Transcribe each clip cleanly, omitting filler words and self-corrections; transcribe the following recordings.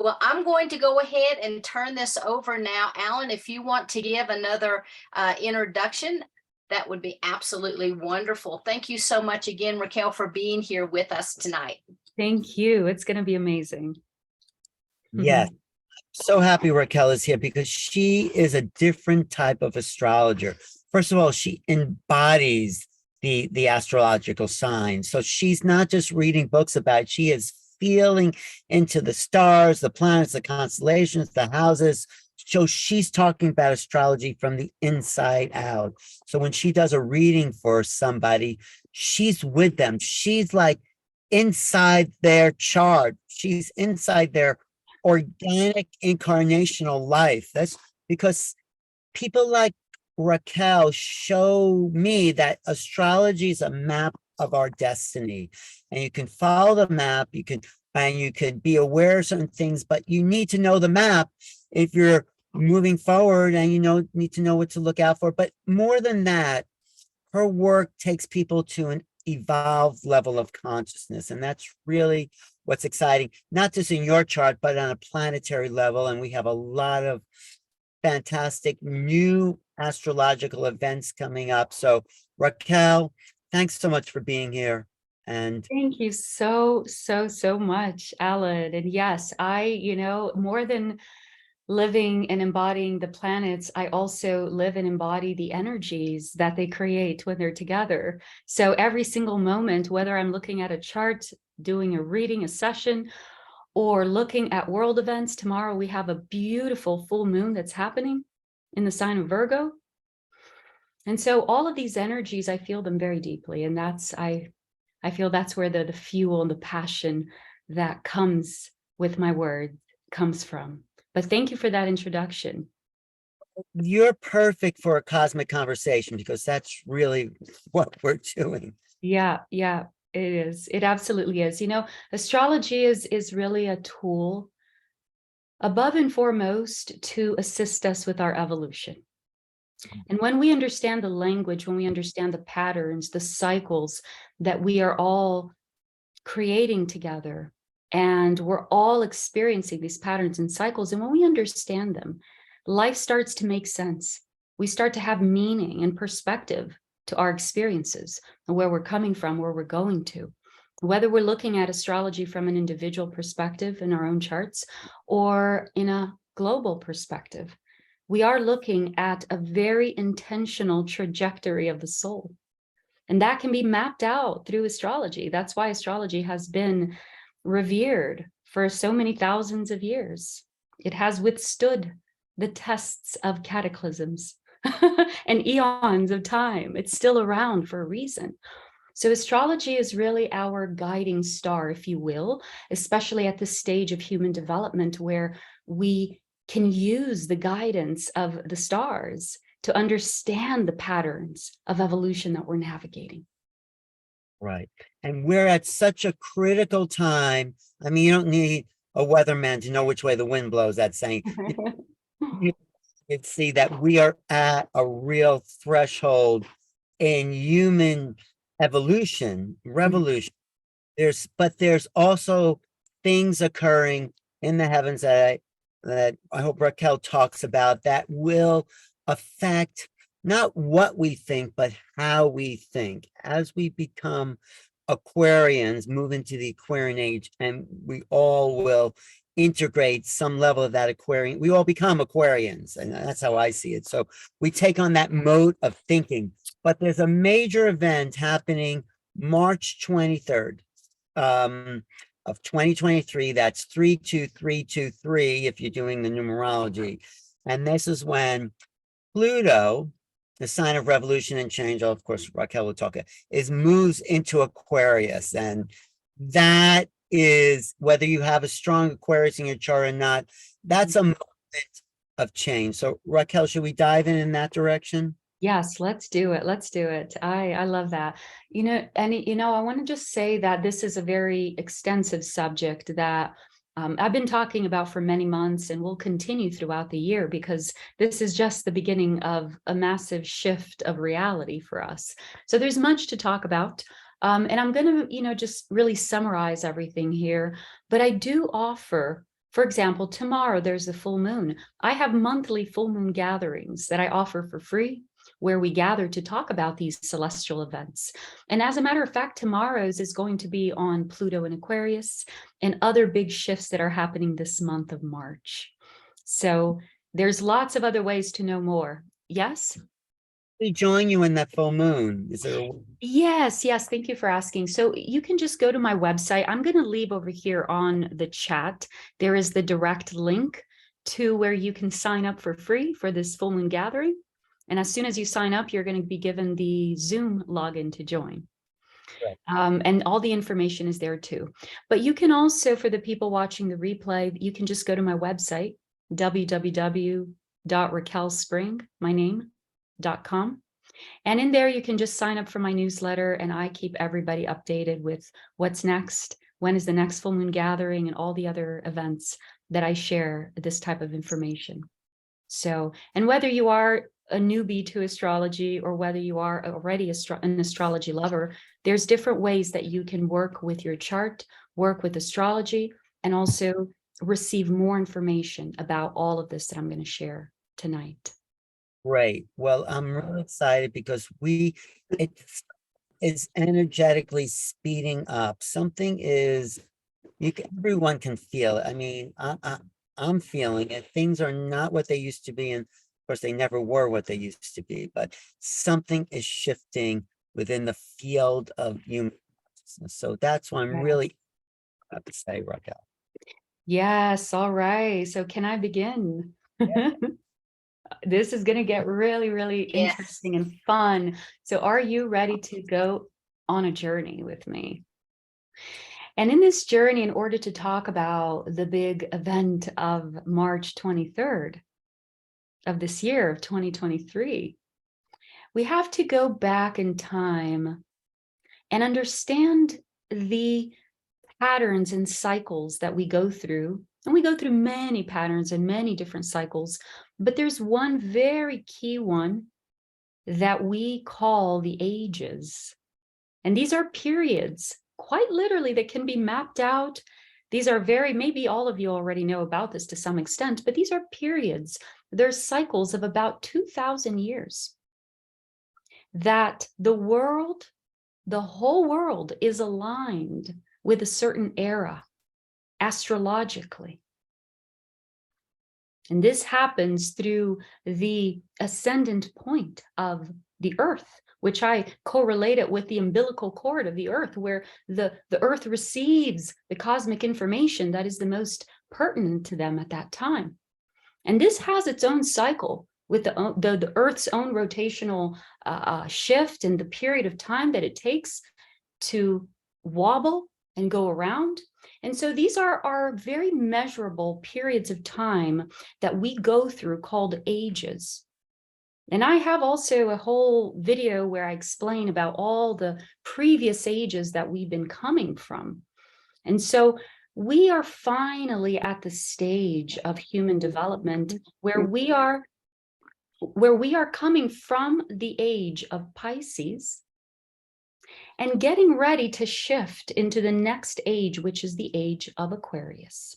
Well, I'm going to go ahead and turn this over now. Alan, if you want to give another introduction, that would be absolutely wonderful. Thank you so much again, Raquel, for being here with us tonight. Thank you. It's going to be amazing. Yes. So happy Raquel is here because she is a different type of astrologer. First of all, she embodies the astrological signs. So she's not just reading books about it, she is feeling into the stars, the planets, the constellations, the houses. So she's talking about astrology from the inside out. So when she does a reading for somebody, she's with them. She's like inside their chart. She's inside their organic incarnational life. That's because people like Raquel show me that astrology is a map of our destiny, and you can follow the map, you can be aware of certain things, but you need to know the map if you're moving forward, and need to know what to look out for. But more than that, her work takes people to an evolved level of consciousness, and that's really what's exciting, not just in your chart, but on a planetary level. And we have a lot of fantastic new astrological events coming up. So Raquel, thanks so much for being here. And thank you so much, Alan. And yes, more than living and embodying the planets, I also live and embody the energies that they create when they're together. So every single moment, whether I'm looking at a chart, doing a reading, a session, or looking at world events, tomorrow we have a beautiful full moon that's happening in the sign of Virgo. And so all of these energies, I feel them very deeply. And I feel that's where the fuel and the passion that comes with my word comes from. But thank you for that introduction. You're perfect for a cosmic conversation because that's really what we're doing. Yeah, it is. It absolutely is. Astrology is really a tool above and foremost to assist us with our evolution. And when we understand the language, when we understand the patterns, the cycles that we are all creating together, and we're all experiencing these patterns and cycles, and when we understand them, life starts to make sense. We start to have meaning and perspective to our experiences and where we're coming from, where we're going to. Whether we're looking at astrology from an individual perspective in our own charts or in a global perspective, we are looking at a very intentional trajectory of the soul. And that can be mapped out through astrology. That's why astrology has been revered for so many thousands of years. It has withstood the tests of cataclysms and eons of time. It's still around for a reason. So astrology is really our guiding star, if you will, especially at this stage of human development where we can use the guidance of the stars to understand the patterns of evolution that we're navigating. Right. And we're at such a critical time. I mean, you don't need a weatherman to know which way the wind blows, that saying. You can see that we are at a real threshold in human evolution, revolution. But there's also things occurring in the heavens that I hope Raquel talks about that will affect not what we think, but how we think. As we become Aquarians, move into the Aquarian age, and we all will integrate some level of that Aquarian. We all become Aquarians, and that's how I see it. So we take on that mode of thinking. But there's a major event happening March 23rd. Of 2023, that's 32323 if you're doing the numerology. And this is when Pluto, the sign of revolution and change, of course, Raquel will talk, moves into Aquarius. And that is, whether you have a strong Aquarius in your chart or not, that's a moment of change. So Raquel, should we dive in that direction? Yes, let's do it. Let's do it. I love that. I want to just say that this is a very extensive subject that I've been talking about for many months and will continue throughout the year, because this is just the beginning of a massive shift of reality for us. So there's much to talk about. And I'm going to, just really summarize everything here. But I do offer For example, tomorrow there's a full moon. I have monthly full moon gatherings that I offer for free, where we gather to talk about these celestial events. And as a matter of fact, tomorrow's is going to be on Pluto and Aquarius and other big shifts that are happening this month of March. So there's lots of other ways to know more. Yes? We join you in that full moon. Is there a Yes, thank you for asking. So you can just go to my website. I'm going to leave over here on the chat. There is the direct link to where you can sign up for free for this full moon gathering. And as soon as you sign up, you're going to be given the Zoom login to join. Right. And all the information is there too. But you can also, for the people watching the replay, you can just go to my website, www.raquelspring, my name.com. And in there, you can just sign up for my newsletter, and I keep everybody updated with what's next, when is the next full moon gathering, and all the other events that I share this type of information. So, and whether you are a newbie to astrology or whether you are already an astrology lover, there's different ways that you can work with your chart, work with astrology, and also receive more information about all of this that I'm going to share tonight. Great. Well, I'm really excited because it's energetically speeding up. Something is, everyone can feel it. I mean, I'm feeling it. Things are not what they used to be, and of course, they never were what they used to be. But something is shifting within the field of human consciousness. So that's why I'm really happy to say, Raquel. Yes. All right. So can I begin? This is going to get really, really interesting and fun. So are you ready to go on a journey with me? And in this journey, in order to talk about the big event of March 23rd of this year of 2023, we have to go back in time and understand the patterns and cycles that we go through. And we go through many patterns and many different cycles, but there's one very key one that we call the ages. And these are periods, quite literally, that can be mapped out. These are maybe all of you already know about this to some extent, but these are periods. They're cycles of about 2,000 years that the whole world is aligned with a certain era, astrologically. And this happens through the ascendant point of the earth, which I correlate it with the umbilical cord of the earth, where the earth receives the cosmic information that is the most pertinent to them at that time. And this has its own cycle with the earth's own rotational shift and the period of time that it takes to wobble and go around. And so these are our very measurable periods of time that we go through called ages. And I have also a whole video where I explain about all the previous ages that we've been coming from. And so we are finally at the stage of human development where we are coming from the age of Pisces and getting ready to shift into the next age, which is the age of Aquarius.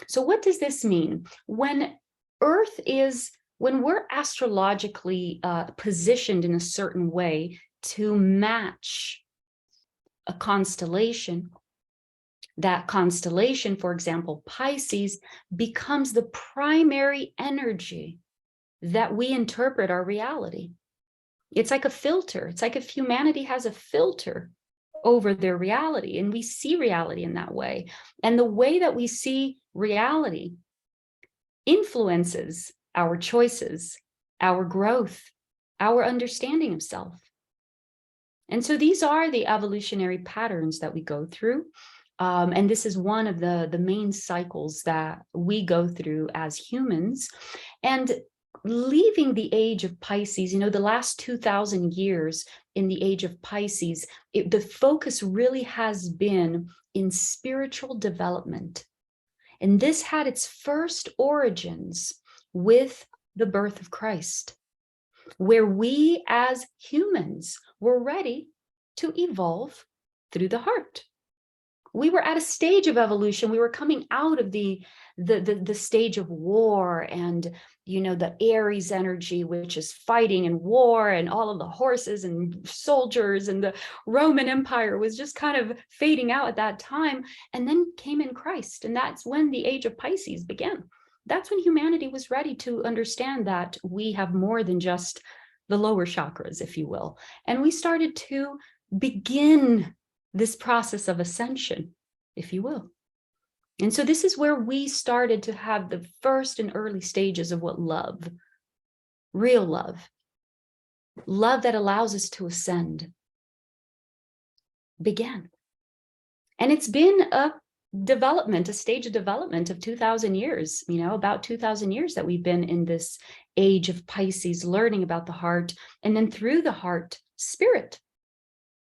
So what does this mean? When we're astrologically positioned in a certain way to match a constellation, that constellation, for example, Pisces, becomes the primary energy that we interpret our reality. It's like a filter. It's like if humanity has a filter over their reality, and we see reality in that way. And the way that we see reality influences our choices, our growth, our understanding of self. And so these are the evolutionary patterns that we go through. And this is one of the main cycles that we go through as humans. And leaving the age of Pisces, the last 2,000 years in the age of Pisces, the focus really has been in spiritual development. And this had its first origins with the birth of Christ, where we as humans were ready to evolve through the heart. We were at a stage of evolution. We were coming out of the stage of war and, the Aries energy, which is fighting and war, and all of the horses and soldiers, and the Roman Empire was just kind of fading out at that time. And then came in Christ. And that's when the age of Pisces began. That's when humanity was ready to understand that we have more than just the lower chakras, if you will. And we started to begin this process of ascension, if you will. And so this is where we started to have the first and early stages of what love, real love that allows us to ascend, began. And it's been a stage of development of 2,000 years, about 2,000 years that we've been in this age of Pisces, learning about the heart, and then through the heart, spirit.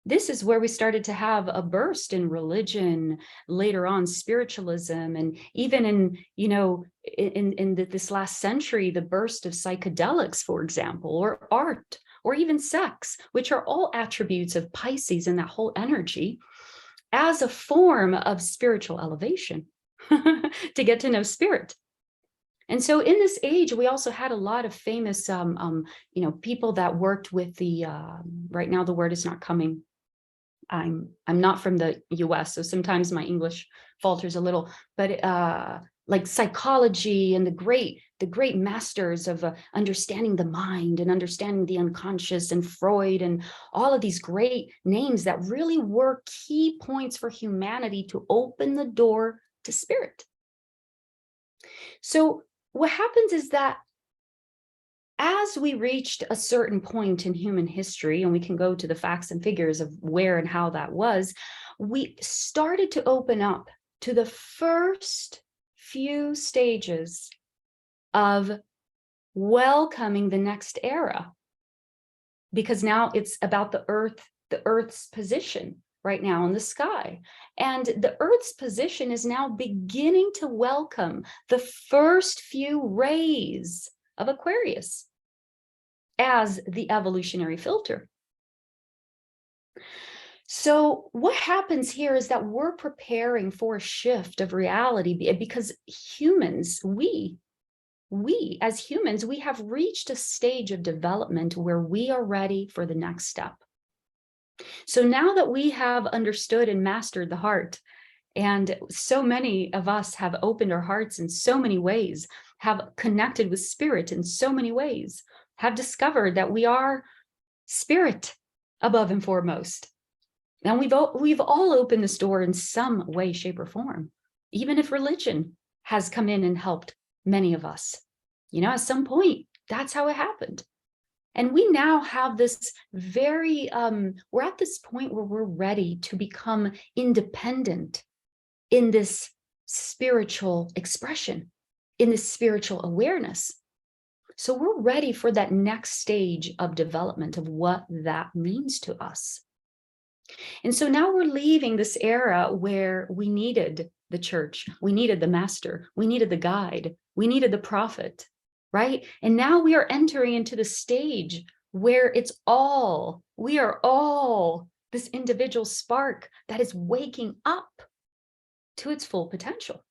This is where we started to have a burst in religion, later on spiritualism, and even in this last century, the burst of psychedelics, for example, or art, or even sex, which are all attributes of Pisces and that whole energy, as a form of spiritual elevation to get to know spirit. And so in this age, we also had a lot of famous, people that worked with the, right now the word is not coming. I'm not from the US, so sometimes my English falters a little, but like psychology and the great masters of understanding the mind and understanding the unconscious, and Freud, and all of these great names that really were key points for humanity to open the door to spirit. So what happens is that as we reached a certain point in human history, and we can go to the facts and figures of where and how that was, we started to open up to the first few stages of welcoming the next era. Because now it's about the Earth's position right now in the sky. And the Earth's position is now beginning to welcome the first few rays of Aquarius as the evolutionary filter. So what happens here is that we're preparing for a shift of reality, because humans, we as humans, we have reached a stage of development where we are ready for the next step. So now that we have understood and mastered the heart, and so many of us have opened our hearts in so many ways, have connected with spirit in so many ways, have discovered that we are spirit above and foremost. And we've all opened this door in some way, shape, or form, even if religion has come in and helped many of us. At some point, that's how it happened. And we now have this we're at this point where we're ready to become independent in this spiritual expression, in this spiritual awareness. So we're ready for that next stage of development of what that means to us. And so now we're leaving this era where we needed the church, we needed the master, we needed the guide, we needed the prophet, right? And now we are entering into the stage where we are all this individual spark that is waking up to its full potential.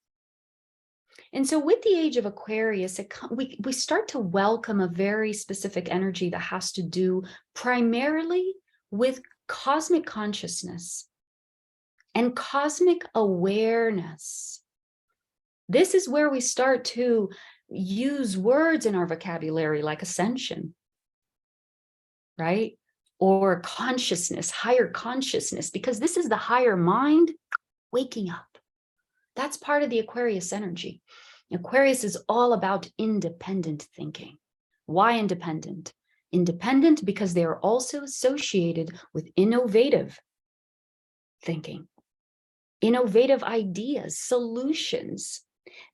And so with the age of Aquarius, we start to welcome a very specific energy that has to do primarily with cosmic consciousness and cosmic awareness. This is where we start to use words in our vocabulary like ascension, right? Or consciousness, higher consciousness, because this is the higher mind waking up. That's part of the Aquarius energy. Aquarius is all about independent thinking. Why independent? Independent because they are also associated with innovative thinking, innovative ideas, solutions.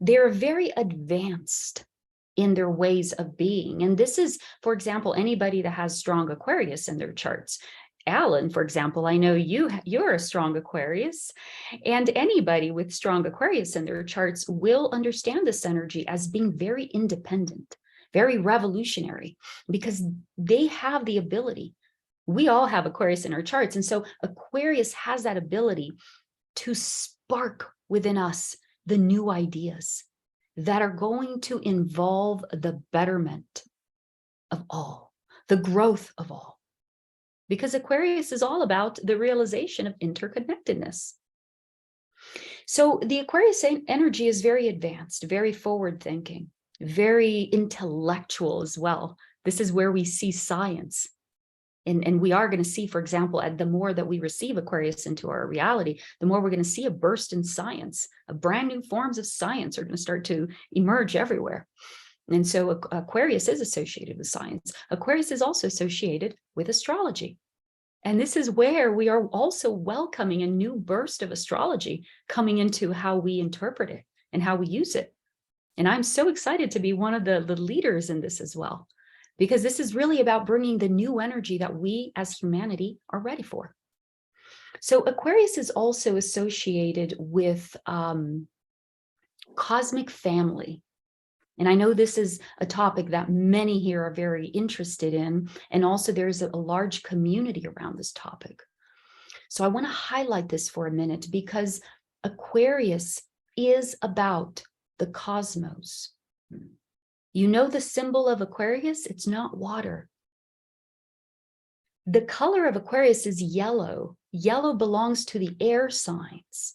They're very advanced in their ways of being. And this is, for example, anybody that has strong Aquarius in their charts. Alan, for example, I know you're a strong Aquarius, and anybody with strong Aquarius in their charts will understand this energy as being very independent, very revolutionary, because they have the ability. We all have Aquarius in our charts. And so Aquarius has that ability to spark within us the new ideas that are going to involve the betterment of all, the growth of all. Because Aquarius is all about the realization of interconnectedness. So the Aquarius energy is very advanced, very forward thinking, very intellectual as well. This is where we see science. And we are going to see, for example, the more that we receive Aquarius into our reality, the more we're going to see a burst in science. Brand new forms of science are going to start to emerge everywhere. And so Aquarius is associated with science. Aquarius is also associated with astrology. And this is where we are also welcoming a new burst of astrology coming into how we interpret it and how we use it. And I'm so excited to be one of the leaders in this as well, because this is really about bringing the new energy that we as humanity are ready for. So Aquarius is also associated with cosmic family. And I know this is a topic that many here are very interested in. And also there's a large community around this topic. So I want to highlight this for a minute, because Aquarius is about the cosmos. You know the symbol of Aquarius? It's not water. The color of Aquarius is yellow. Yellow belongs to the air signs.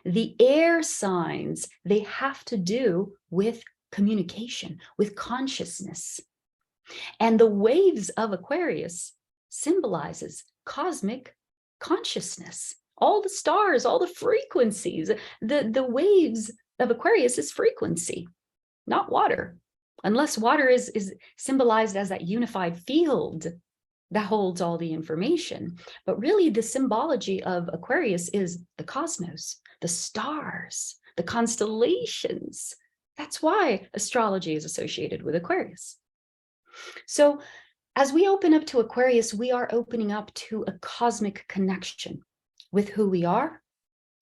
The air signs, they have to do with communication, with consciousness. And the waves of Aquarius symbolizes cosmic consciousness. All the stars, all the frequencies, the waves of Aquarius is frequency, not water. Unless water is symbolized as that unified field that holds all the information. But really the symbology of Aquarius is the cosmos, the stars, the constellations. That's why astrology is associated with Aquarius. So as we open up to Aquarius, we are opening up to a cosmic connection with who we are,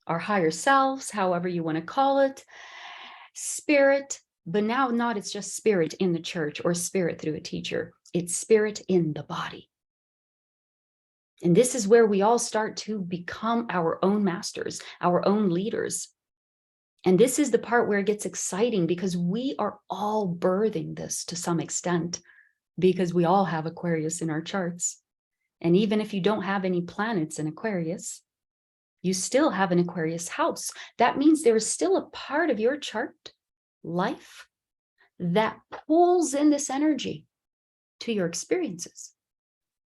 our higher selves, however you want to call it, spirit, but now not it's just spirit in the church or spirit through a teacher. It's spirit in the body. And this is where we all start to become our own masters, our own leaders. And this is the part where it gets exciting, because we are all birthing this to some extent, because we all have Aquarius in our charts. And even if you don't have any planets in Aquarius, you still have an Aquarius house. That means there is still a part of your chart, life, that pulls in this energy to your experiences.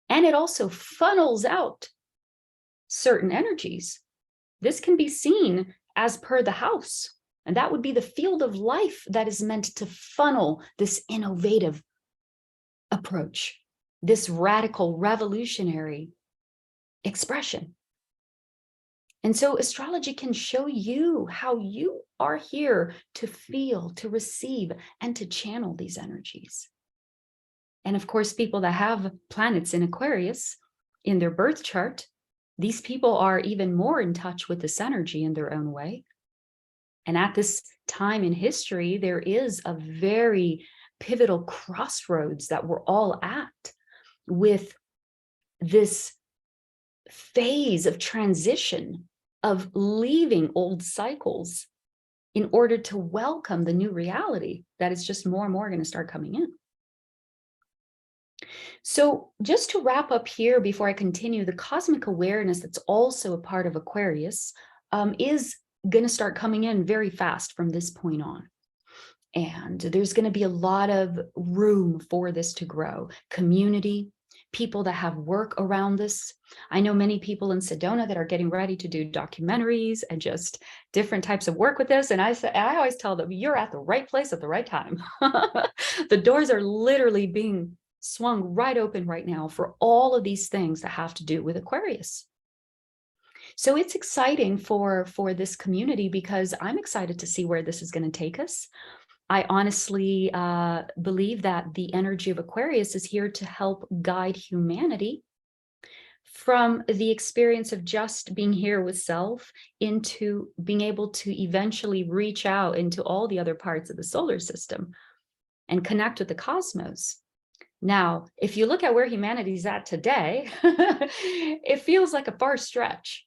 And it also funnels out certain energies. This can be seen as per the house. And that would be the field of life that is meant to funnel this innovative approach, this radical, revolutionary expression. And so astrology can show you how you are here to feel, to receive, and to channel these energies. And of course, people that have planets in Aquarius in their birth chart, these people are even more in touch with this energy in their own way. And at this time in history, there is a very pivotal crossroads that we're all at, with this phase of transition, of leaving old cycles in order to welcome the new reality that is just more and more going to start coming in. So just to wrap up here before I continue, the cosmic awareness that's also a part of Aquarius is going to start coming in very fast from this point on. And there's going to be a lot of room for this to grow. Community, people that have work around this. I know many people in Sedona that are getting ready to do documentaries and just different types of work with this. And I always tell them, you're at the right place at the right time. The doors are literally being swung right open right now for all of these things that have to do with Aquarius. So it's exciting for this community, because I'm excited to see where this is going to take us. I honestly believe that the energy of Aquarius is here to help guide humanity from the experience of just being here with self into being able to eventually reach out into all the other parts of the solar system and connect with the cosmos. Now, if you look at where humanity's at today, it feels like a far stretch.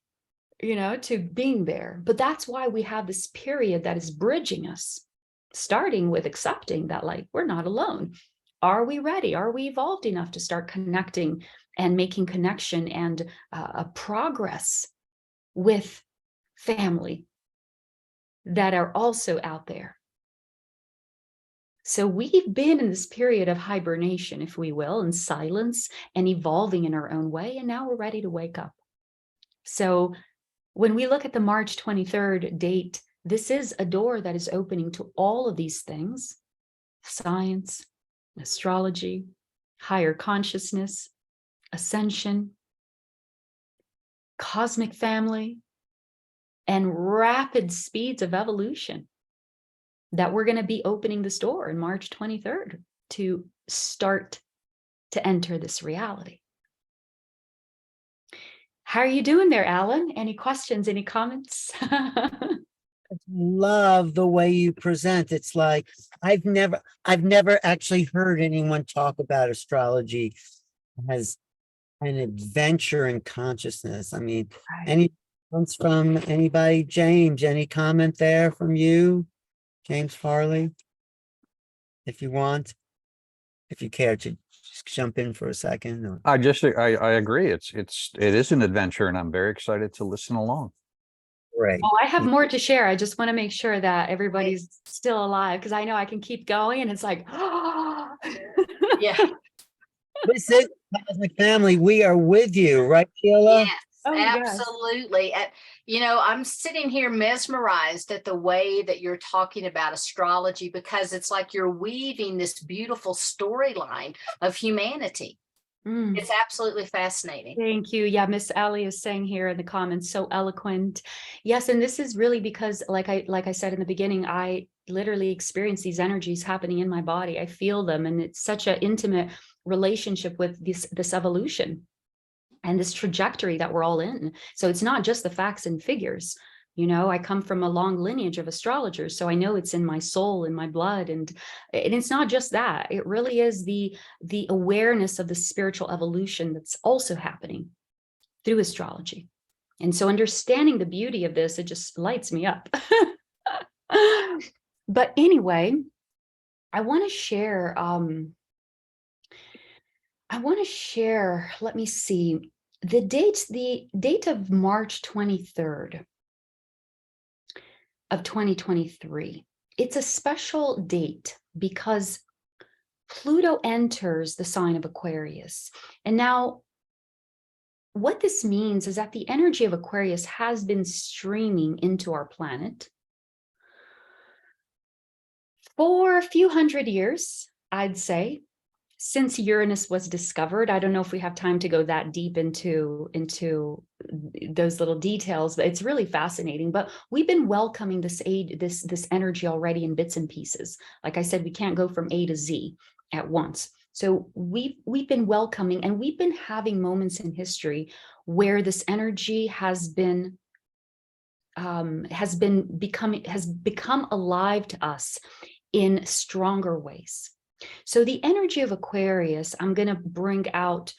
to being there. But that's why we have this period that is bridging us, starting with accepting that, like, we're not alone. Are we ready? Are we evolved enough to start connecting and making connection and a progress with family that are also out there? So we've been in this period of hibernation, if we will, and silence and evolving in our own way. And now we're ready to wake up. So when we look at the March 23rd date, this is a door that is opening to all of these things: science, astrology, higher consciousness, ascension, cosmic family, and rapid speeds of evolution, that we're going to be opening this door in March 23rd to start to enter this reality. How are you doing there, Alan? Any questions, any comments? Love the way you present. It's like I've never actually heard anyone talk about astrology as an adventure in consciousness. I mean, Right. any comments from anybody? James, any comment there from you? James Farley, if you want, if you care to just jump in for a second. Or... I agree. It is an adventure, and I'm very excited to listen along. Great. Oh, I have more to share. I just want to make sure that everybody's still alive, because I know I can keep going and it's like, Yeah. This is Cosmic Family. We are with you, right, Sheila? Yes, Oh, yes. absolutely. I'm sitting here mesmerized at the way that you're talking about astrology, because it's like you're weaving this beautiful storyline of humanity. Mm. It's absolutely fascinating. Thank you. Yeah, Miss Ellie is saying here in the comments, so eloquent. Yes, and this is really because, like I said in the beginning, I literally experience these energies happening in my body. I feel them, and it's such an intimate relationship with this evolution and this trajectory that we're all in. So it's not just the facts and figures. I come from a long lineage of astrologers, so I know it's in my soul, in my blood, and it's not just that. It really is the awareness of the spiritual evolution that's also happening through astrology. And so understanding the beauty of this, it just lights me up. But anyway, I want to share, let me see, the date of March 23rd. Of 2023. It's a special date because Pluto enters the sign of Aquarius. And now what this means is that the energy of Aquarius has been streaming into our planet for a few hundred years, I'd say, since Uranus was discovered. I don't know if we have time to go that deep into those little details, but it's really fascinating. But we've been welcoming this energy already in bits and pieces. Like I said, we can't go from A to Z at once. So we've been welcoming, and we've been having moments in history where this energy has become alive to us in stronger ways. So the energy of Aquarius, I'm going to bring out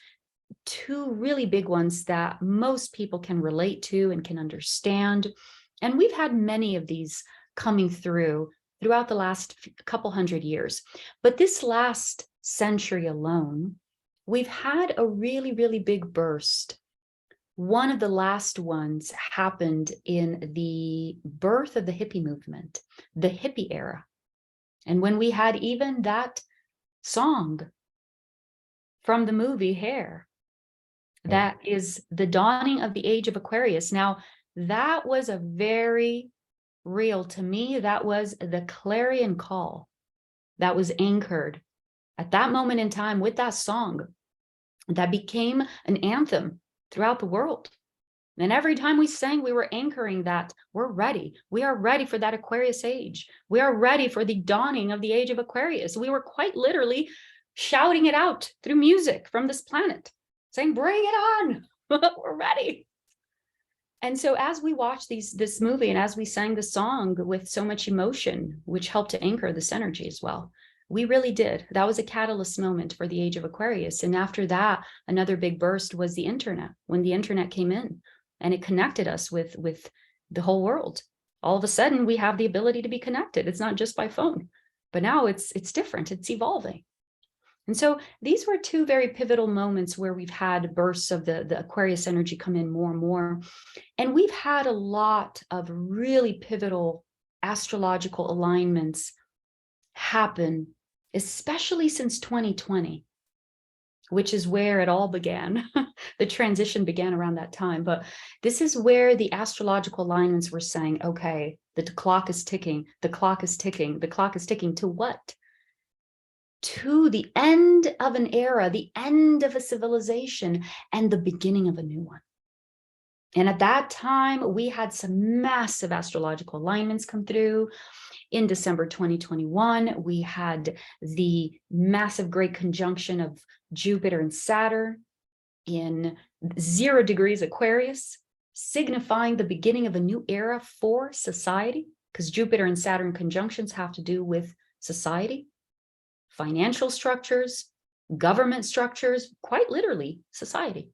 two really big ones that most people can relate to and can understand. And we've had many of these coming throughout the last couple hundred years. But this last century alone, we've had a really, really big burst. One of the last ones happened in the birth of the hippie movement, the hippie era. And when we had even that song from the movie Hair, that is the dawning of the age of Aquarius. Now, that was a very real, to me, that was the clarion call that was anchored at that moment in time with that song that became an anthem throughout the world. And every time we sang, we were anchoring that we're ready. We are ready for that Aquarius age. We are ready for the dawning of the age of Aquarius. We were quite literally shouting it out through music from this planet, saying, bring it on, we're ready. And so as we watched this movie and as we sang the song with so much emotion, which helped to anchor this energy as well, we really did. That was a catalyst moment for the age of Aquarius. And after that, another big burst was the internet. When the internet came in, and it connected us with the whole world. All of a sudden, we have the ability to be connected. It's not just by phone, but now it's different. It's evolving. And so these were two very pivotal moments where we've had bursts of the Aquarius energy come in more and more. And we've had a lot of really pivotal astrological alignments happen, especially since 2020, which is where it all began. The transition began around that time. But this is where the astrological alignments were saying, okay, the clock is ticking, the clock is ticking, the clock is ticking to what? To the end of an era, the end of a civilization, and the beginning of a new one. And at that time, we had some massive astrological alignments come through. In December 2021, we had the massive great conjunction of Jupiter and Saturn in 0 degrees Aquarius, signifying the beginning of a new era for society, because Jupiter and Saturn conjunctions have to do with society, financial structures, government structures, quite literally society,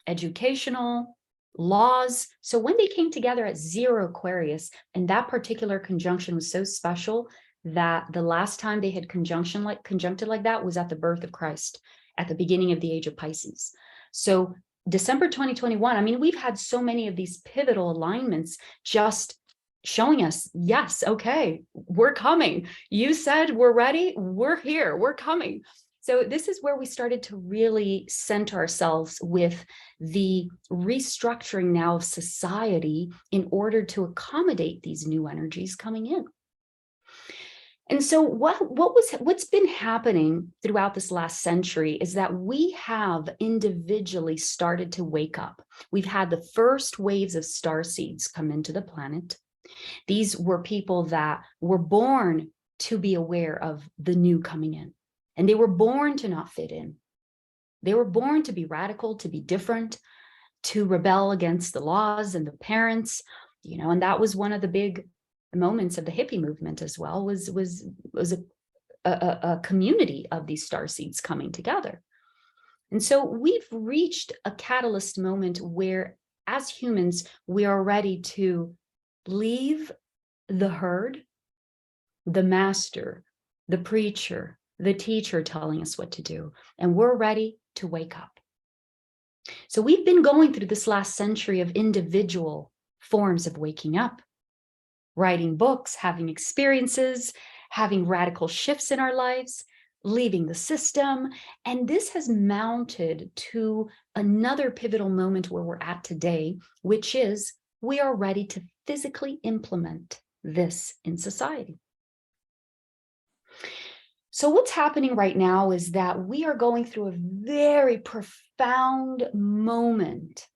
educational, laws. So when they came together at 0 Aquarius, and that particular conjunction was so special that the last time they had conjuncted like that was at the birth of Christ, at the beginning of the age of Pisces. So December 2021, I mean, we've had so many of these pivotal alignments just showing us, yes, okay, we're coming. You said we're ready, we're here, we're coming. So this is where we started to really center ourselves with the restructuring now of society in order to accommodate these new energies coming in. And so what's been happening throughout this last century is that we have individually started to wake up. We've had the first waves of star seeds come into the planet. These were people that were born to be aware of the new coming in. And they were born to not fit in. They were born to be radical, to be different, to rebel against the laws and the parents, and that was one of the big moments of the hippie movement as well, was a community of these starseeds coming together. And so we've reached a catalyst moment where, as humans, we are ready to leave the herd, the master, the preacher, the teacher telling us what to do, and we're ready to wake up. So we've been going through this last century of individual forms of waking up, writing books, having experiences, having radical shifts in our lives, leaving the system. And this has mounted to another pivotal moment where we're at today, which is we are ready to physically implement this in society. So what's happening right now is that we are going through a very profound moment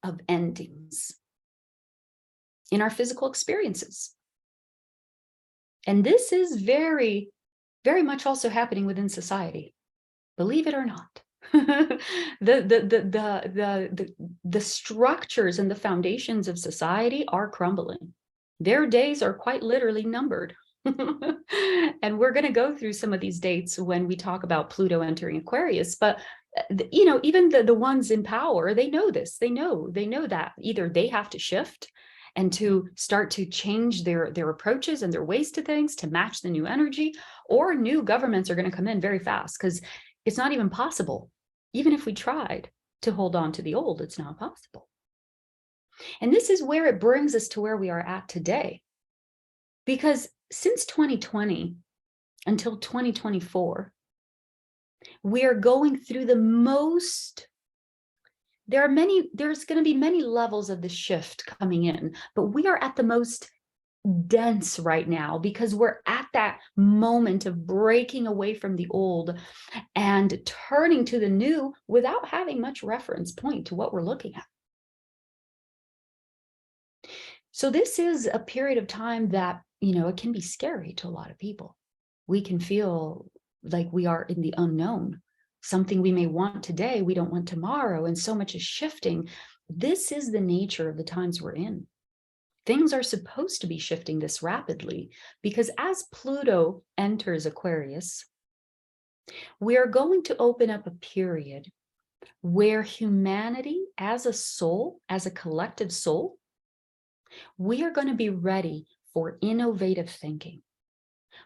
of endings in our physical experiences. And this is very, very much also happening within society, believe it or not. The structures and the foundations of society are crumbling. Their days are quite literally numbered. And we're going to go through some of these dates when we talk about Pluto entering Aquarius. But even the ones in power, they know this. They know that either they have to shift and to start to change their approaches and their ways to things to match the new energy, or new governments are going to come in very fast, because it's not even possible. Even if we tried to hold on to the old, it's not possible. And this is where it brings us to where we are at today. Because since 2020 until 2024, we are going through there's going to be many levels of the shift coming in, but we are at the most dense right now because we're at that moment of breaking away from the old and turning to the new without having much reference point to what we're looking at. So this is a period of time that, it can be scary to a lot of people. We can feel like we are in the unknown. Something we may want today, we don't want tomorrow, and so much is shifting. This is the nature of the times we're in. Things are supposed to be shifting this rapidly because as Pluto enters Aquarius, we are going to open up a period where humanity as a soul, as a collective soul, we are going to be ready for innovative thinking,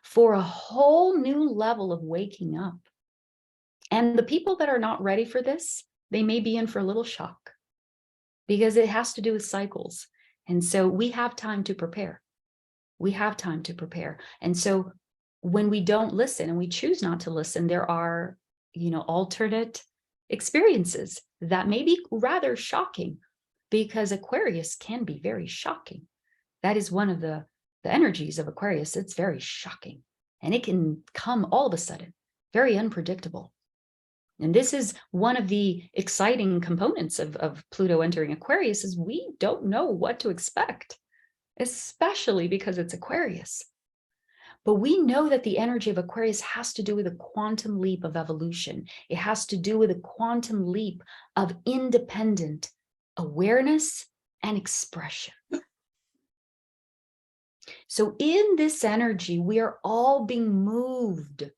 for a whole new level of waking up. And the people that are not ready for this, they may be in for a little shock because it has to do with cycles. And so we have time to prepare. We have time to prepare. And so when we don't listen and we choose not to listen, there are, alternate experiences that may be rather shocking, because Aquarius can be very shocking. That is one of the energies of Aquarius. It's very shocking, and it can come all of a sudden, very unpredictable. And this is one of the exciting components of Pluto entering Aquarius, is we don't know what to expect, especially because it's Aquarius. But we know that the energy of Aquarius has to do with a quantum leap of evolution. It has to do with a quantum leap of independent awareness and expression. So in this energy, we are all being moved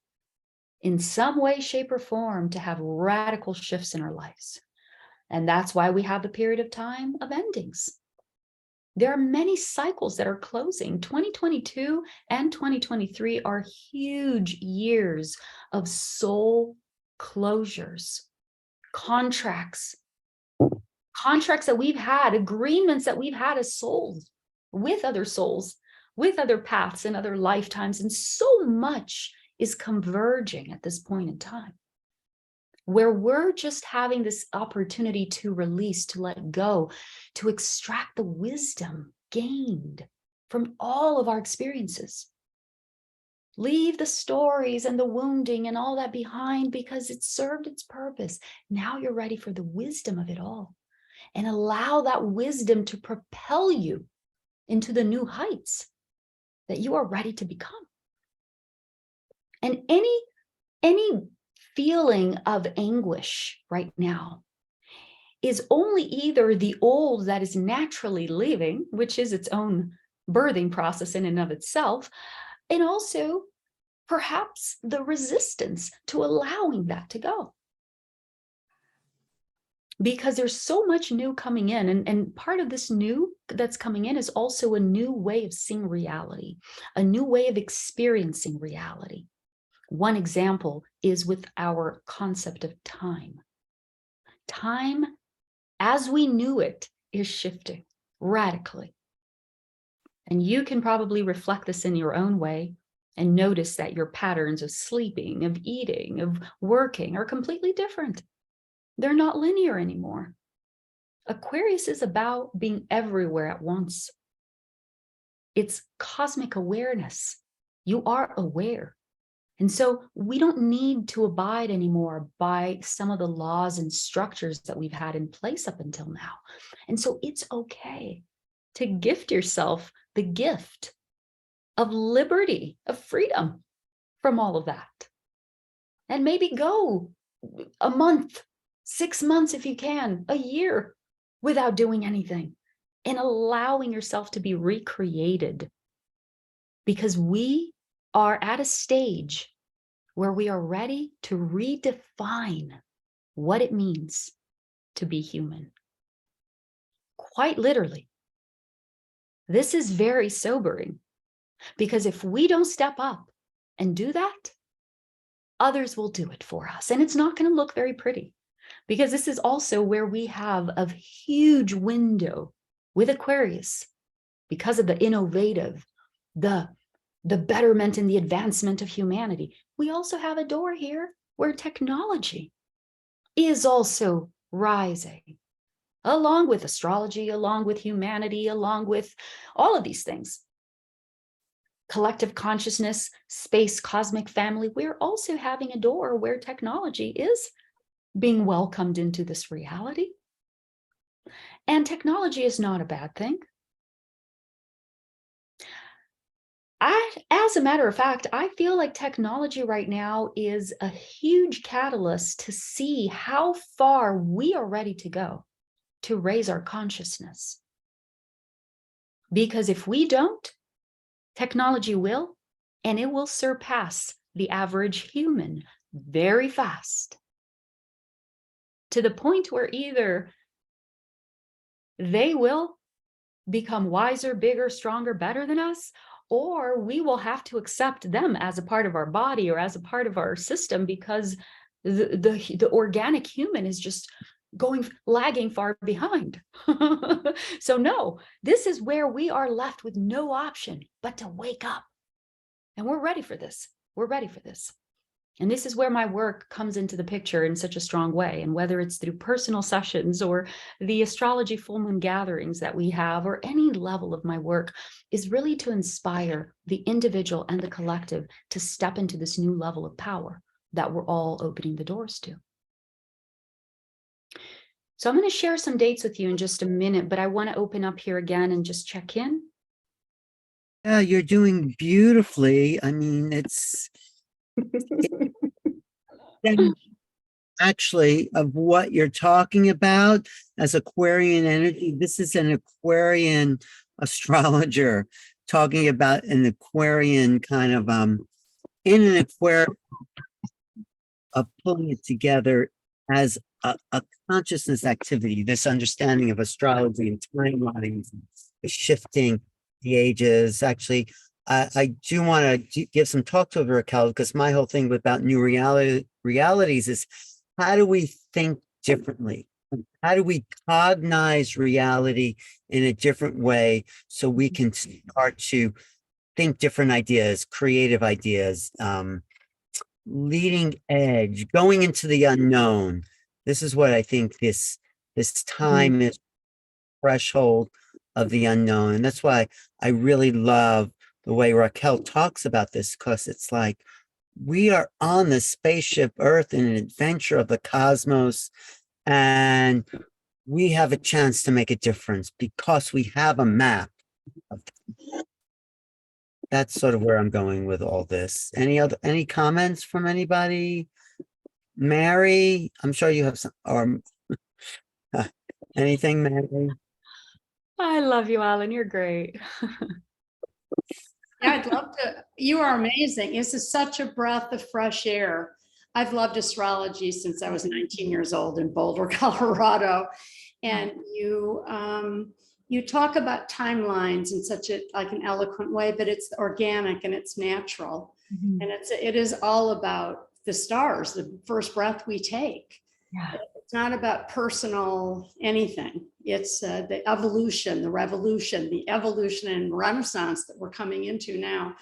in some way, shape, or form to have radical shifts in our lives. And that's why we have the period of time of endings. There are many cycles that are closing. 2022 and 2023 are huge years of soul closures, contracts that we've had, agreements that we've had as souls, with other paths and other lifetimes. And so much is converging at this point in time, where we're just having this opportunity to release, to let go, to extract the wisdom gained from all of our experiences. Leave the stories and the wounding and all that behind, because it served its purpose. Now you're ready for the wisdom of it all, and allow that wisdom to propel you into the new heights that you are ready to become. And any feeling of anguish right now is only either the old that is naturally leaving, which is its own birthing process in and of itself, and also perhaps the resistance to allowing that to go. Because there's so much new coming in, and part of this new that's coming in is also a new way of seeing reality, a new way of experiencing reality. One example is with our concept of time. Time, as we knew it, is shifting radically. And you can probably reflect this in your own way and notice that your patterns of sleeping, of eating, of working are completely different. They're not linear anymore. Aquarius is about being everywhere at once. It's cosmic awareness. You are aware. And so we don't need to abide anymore by some of the laws and structures that we've had in place up until now. And so it's okay to gift yourself the gift of liberty, of freedom from all of that. And maybe go a month, 6 months if you can, a year without doing anything, and allowing yourself to be recreated. Because we are at a stage where we are ready to redefine what it means to be human. Quite literally. This is very sobering, because if we don't step up and do that, others will do it for us. And it's not going to look very pretty, because this is also where we have a huge window with Aquarius, because of the innovative, the betterment and the advancement of humanity. We also have a door here where technology is also rising, along with astrology, along with humanity, along with all of these things. Collective consciousness, space, cosmic family. We're also having a door where technology is being welcomed into this reality. And technology is not a bad thing. As a matter of fact, I feel like technology right now is a huge catalyst to see how far we are ready to go to raise our consciousness. Because if we don't, technology will, and it will surpass the average human very fast. to the point where either they will become wiser, bigger, stronger, better than us, or we will have to accept them as a part of our body or as a part of our system, because the organic human is just lagging far behind. So no, this is where we are left with no option but to wake up. And we're ready for this. We're ready for this. And this is where my work comes into the picture in such a strong way. And whether it's through personal sessions or the astrology full moon gatherings that we have, or any level of my work, is really to inspire the individual and the collective to step into this new level of power that we're all opening the doors to. So I'm going to share some dates with you in just a minute, but I want to open up here again and just check in. Yeah, you're doing beautifully. I mean, it's actually of what you're talking about as Aquarian energy. This is an Aquarian astrologer talking about an Aquarian kind of in an Aquarian of pulling it together as a consciousness activity, this understanding of astrology and timelines, shifting the ages. Actually, I do want to give some talk to Raquel, because my whole thing about new realities is, how do we think differently? How do we cognize reality in a different way so we can start to think different ideas, creative ideas, leading edge, going into the unknown? This is what I think this time is, threshold of the unknown. And that's why I really love the way Raquel talks about this, because it's like we are on the spaceship Earth in an adventure of the cosmos, and we have a chance to make a difference because we have a map. That's sort of where I'm going with all this. Any comments from anybody? Mary, I'm sure you have some, or anything, Mary? I love you, Alan. You're great. Yeah, I'd love to. You are amazing. This is such a breath of fresh air. I've loved astrology since I was 19 years old in Boulder, Colorado. And you talk about timelines in such an eloquent way, but it's organic and it's natural. Mhm. And it is all about the stars, the first breath we take. Yeah. It's not about personal anything. It's the evolution, the revolution, the evolution and renaissance that we're coming into now.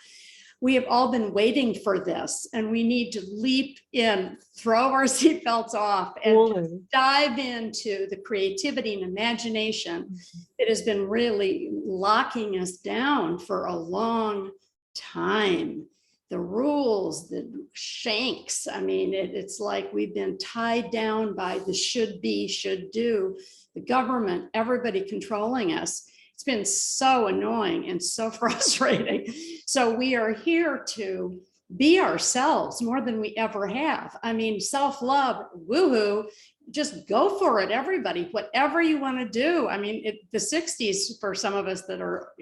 We have all been waiting for this, and we need to leap in, throw our seatbelts off, and dive into the creativity and imagination that has been really locking us down for a long time. The rules, the shanks, I mean, it's like we've been tied down by the should be, should do, the government, everybody controlling us. It's been so annoying and so frustrating. So we are here to be ourselves more than we ever have. I mean, self-love, woohoo, just go for it, everybody, whatever you want to do. I mean, the 60s for some of us that are,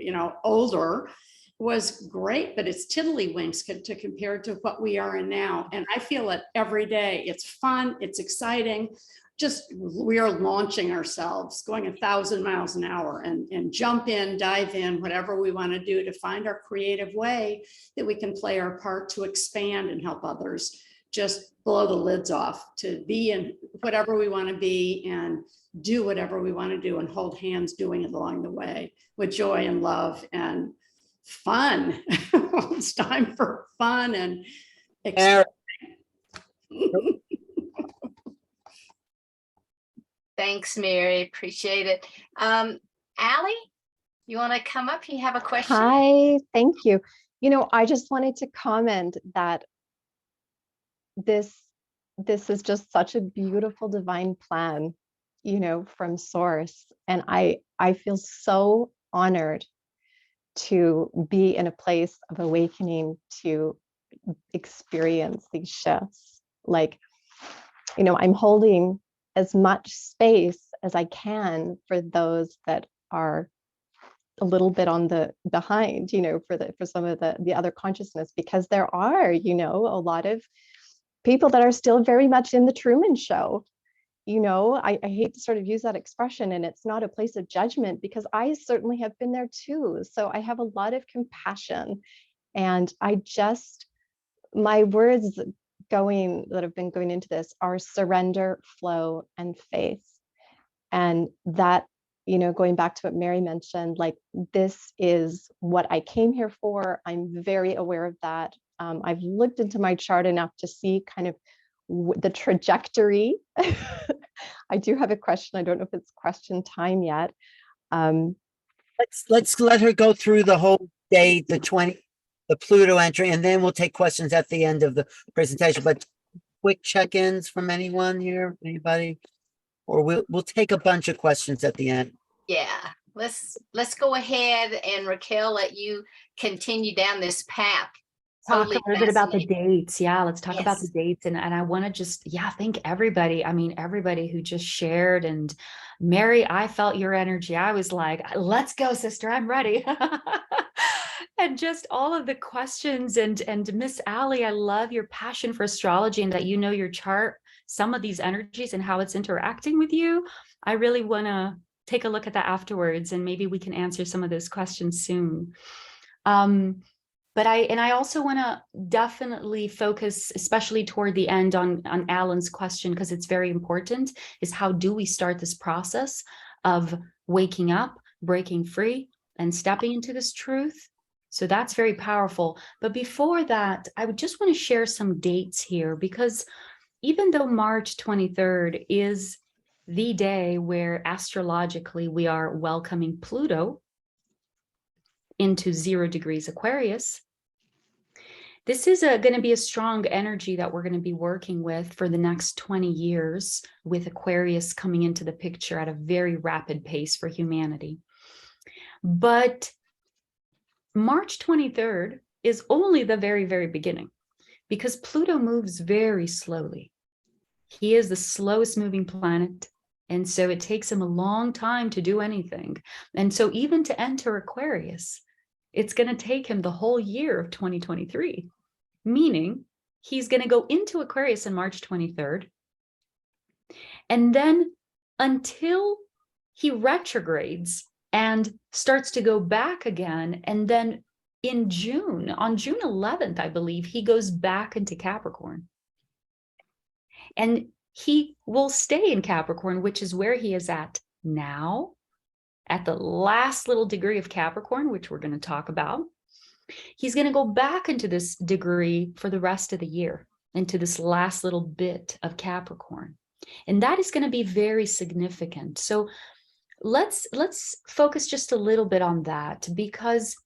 older, was great, but it's tiddlywinks to compare to what we are in now. And I feel it every day. It's fun. It's exciting. Just we are launching ourselves, going 1,000 miles an hour, and jump in, dive in, whatever we want to do to find our creative way that we can play our part to expand and help others just blow the lids off, to be in whatever we want to be and do whatever we want to do, and hold hands doing it along the way with joy and love and fun. It's time for fun and exciting. Thanks, Mary. Appreciate it. Allie, you want to come up? You have a question? Hi, thank you. I just wanted to comment that this is just such a beautiful divine plan, from source. And I feel so honored to be in a place of awakening to experience these shifts. I'm holding as much space as I can for those that are a little bit on the behind, for some of the other consciousness, because there are, a lot of people that are still very much in the Truman Show. I hate to sort of use that expression, and it's not a place of judgment, because I certainly have been there too. So I have a lot of compassion, and my words that have been going into this are surrender, flow, and faith. And that, going back to what Mary mentioned, like, this is what I came here for. I'm very aware of that. I've looked into my chart enough to see kind of the trajectory. I do have a question. I don't know if it's question time yet. Let's let her go through the whole date, the Pluto entry, and then we'll take questions at the end of the presentation. But quick check-ins from anyone here, anybody? Or we'll take a bunch of questions at the end. Yeah, let's go ahead, and Raquel, let you continue down this path. Talk Totally a little bit about the fascinating. dates. Yeah, let's talk about the Yes. dates. And I want to just, thank everybody. I mean, everybody who just shared. And Mary, I felt your energy. I was like, let's go, sister, I'm ready. And just all of the questions, and Miss Allie, I love your passion for astrology, and that your chart, some of these energies and how it's interacting with you. I really want to take a look at that afterwards, and maybe we can answer some of those questions soon. But I also want to definitely focus, especially toward the end, on Alan's question, because it's very important, is how do we start this process of waking up, breaking free, and stepping into this truth? So that's very powerful. But before that, I would just want to share some dates here, because even though March 23rd is the day where astrologically we are welcoming Pluto into 0 degrees Aquarius, this is going to be a strong energy that we're going to be working with for the next 20 years, with Aquarius coming into the picture at a very rapid pace for humanity. But March 23rd is only the very, very beginning, because Pluto moves very slowly. He is the slowest moving planet. And so it takes him a long time to do anything. And so even to enter Aquarius, it's going to take him the whole year of 2023, meaning he's going to go into Aquarius on March 23rd. And then until he retrogrades and starts to go back again, and then on June 11th, I believe, he goes back into Capricorn. And he will stay in Capricorn, which is where he is at now, at the last little degree of Capricorn, which we're going to talk about. He's going to go back into this degree for the rest of the year, into this last little bit of Capricorn. And that is going to be very significant. So let's focus just a little bit on that, because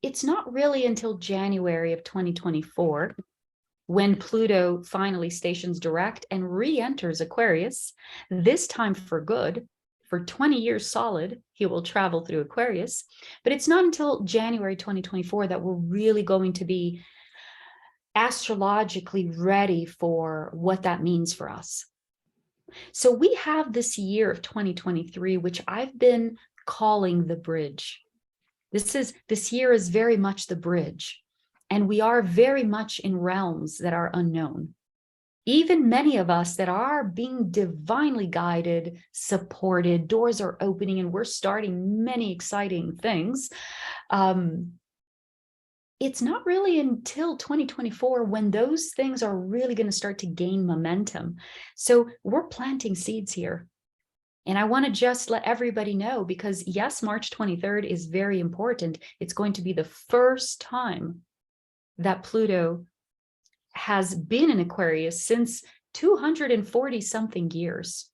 it's not really until January of 2024 when Pluto finally stations direct and re-enters Aquarius, this time for good. For 20 years solid, he will travel through Aquarius. But it's not until January 2024 that we're really going to be astrologically ready for what that means for us. So we have this year of 2023, which I've been calling the bridge. This year is very much the bridge. And we are very much in realms that are unknown. Even many of us that are being divinely guided, supported, doors are opening, and we're starting many exciting things. It's not really until 2024 when those things are really going to start to gain momentum. So we're planting seeds here. And I want to just let everybody know, because yes, March 23rd is very important. It's going to be the first time that Pluto has been in Aquarius since 240 something years,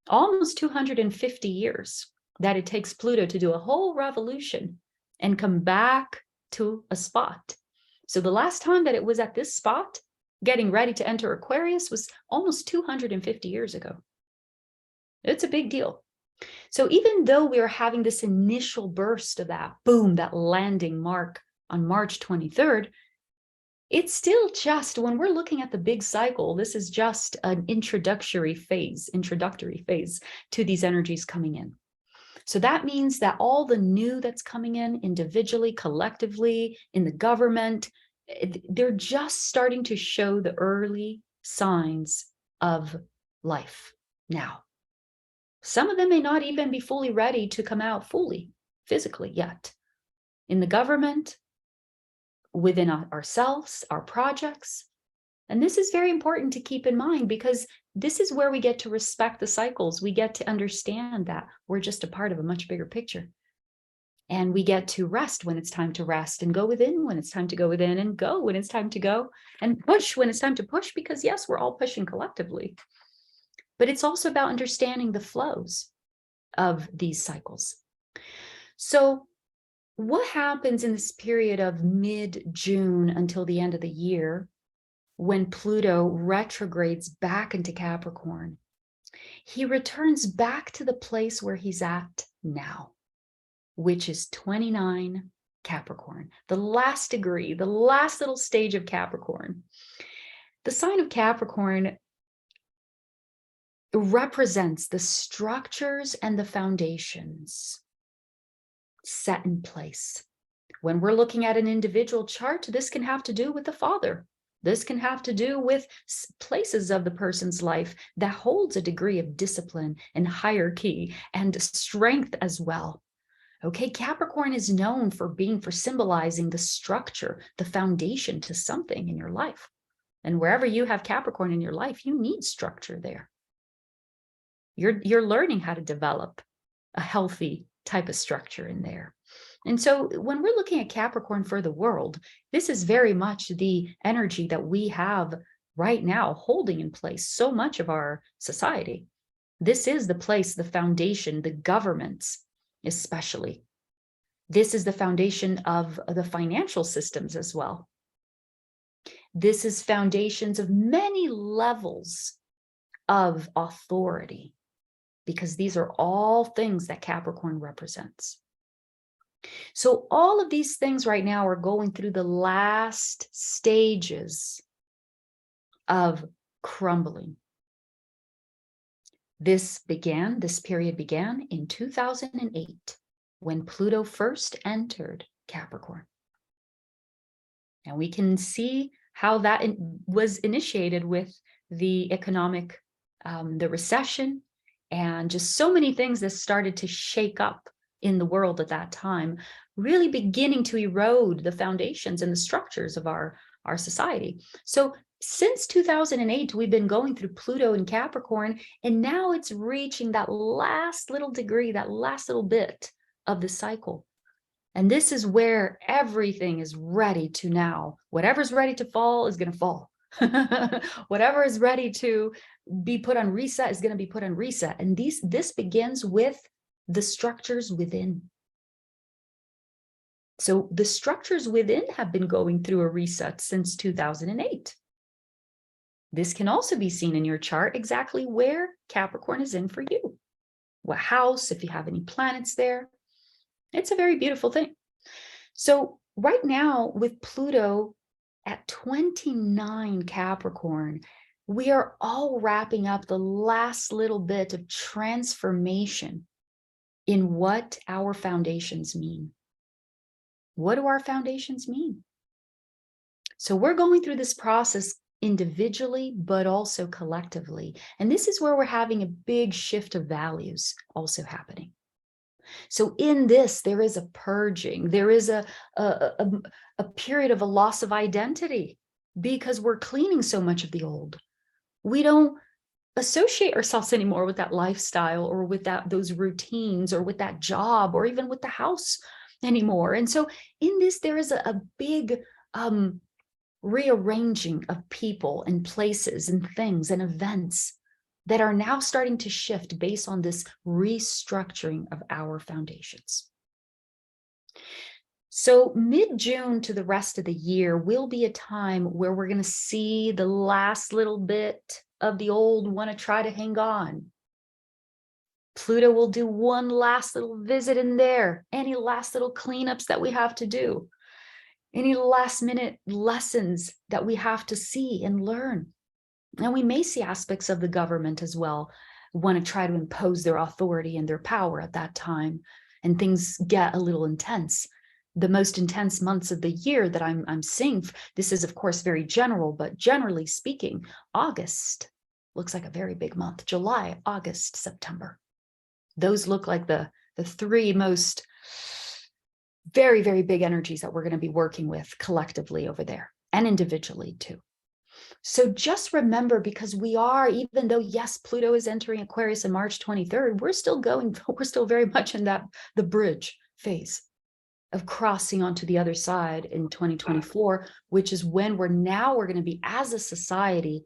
almost 250 years that it takes Pluto to do a whole revolution and come back to a spot. So the last time that it was at this spot, getting ready to enter Aquarius, was almost 250 years ago. It's a big deal. So even though we are having this initial burst of that, boom, that landing mark on March 23rd, it's still just, when we're looking at the big cycle, this is just an introductory phase to these energies coming in. So that means that all the new that's coming in individually, collectively, in the government, they're just starting to show the early signs of life now. Some of them may not even be fully ready to come out fully, physically yet. In the government, within ourselves, our projects. And this is very important to keep in mind, because this is where we get to respect the cycles. We get to understand that we're just a part of a much bigger picture. And we get to rest when it's time to rest, and go within when it's time to go within, and go when it's time to go, and push when it's time to push, because yes, we're all pushing collectively. But it's also about understanding the flows of these cycles. So what happens in this period of mid-June until the end of the year, when Pluto retrogrades back into Capricorn? He returns back to the place where he's at now, which is 29 Capricorn, the last degree, the last little stage of Capricorn. The sign of Capricorn represents the structures and the foundations set in place. When we're looking at an individual chart, this can have to do with the father. This can have to do with places of the person's life that holds a degree of discipline and hierarchy and strength as well. Okay, Capricorn is known for symbolizing the structure, the foundation to something in your life. And wherever you have Capricorn in your life, you need structure there. You're learning how to develop a healthy type of structure in there. And so when we're looking at Capricorn for the world, this is very much the energy that we have right now holding in place so much of our society. This is the place, the foundation, the governments especially. This is the foundation of the financial systems as well. This is foundations of many levels of authority, because these are all things that Capricorn represents. So all of these things right now are going through the last stages of crumbling. This period began in 2008, when Pluto first entered Capricorn. And we can see how that was initiated with the economic, the recession, and just so many things that started to shake up in the world at that time, really beginning to erode the foundations and the structures of our society. So since 2008, we've been going through Pluto in Capricorn, and now it's reaching that last little degree, that last little bit of the cycle. And this is where everything is ready to now. Whatever's ready to fall is going to fall. Whatever is ready to be put on reset is going to be put on reset. And this begins with the structures within. So the structures within have been going through a reset since 2008. This can also be seen in your chart, exactly where Capricorn is in for you. What house, if you have any planets there. It's a very beautiful thing. So right now with Pluto at 29 Capricorn, we are all wrapping up the last little bit of transformation in what our foundations mean. What do our foundations mean? So we're going through this process individually, but also collectively. And this is where we're having a big shift of values also happening. So in this, there is a purging, there is a period of a loss of identity, because we're cleaning so much of the old. We don't associate ourselves anymore with that lifestyle, or with those routines, or with that job, or even with the house anymore. And so in this, there is a big rearranging of people and places and things and events that are now starting to shift based on this restructuring of our foundations. So mid-June to the rest of the year will be a time where we're going to see the last little bit of the old want to try to hang on. Pluto will do one last little visit in there, any last little cleanups that we have to do, any last minute lessons that we have to see and learn. And we may see aspects of the government as well want to try to impose their authority and their power at that time, and things get a little intense. The most intense months of the year that I'm seeing, this is of course very general, but generally speaking, August looks like a very big month. July, August, September. Those look like the three most very, very big energies that we're going to be working with collectively over there and individually too. So just remember, because we are, even though, yes, Pluto is entering Aquarius on March 23rd, we're still very much in the bridge phase of crossing onto the other side in 2024, which is when we're going to be, as a society,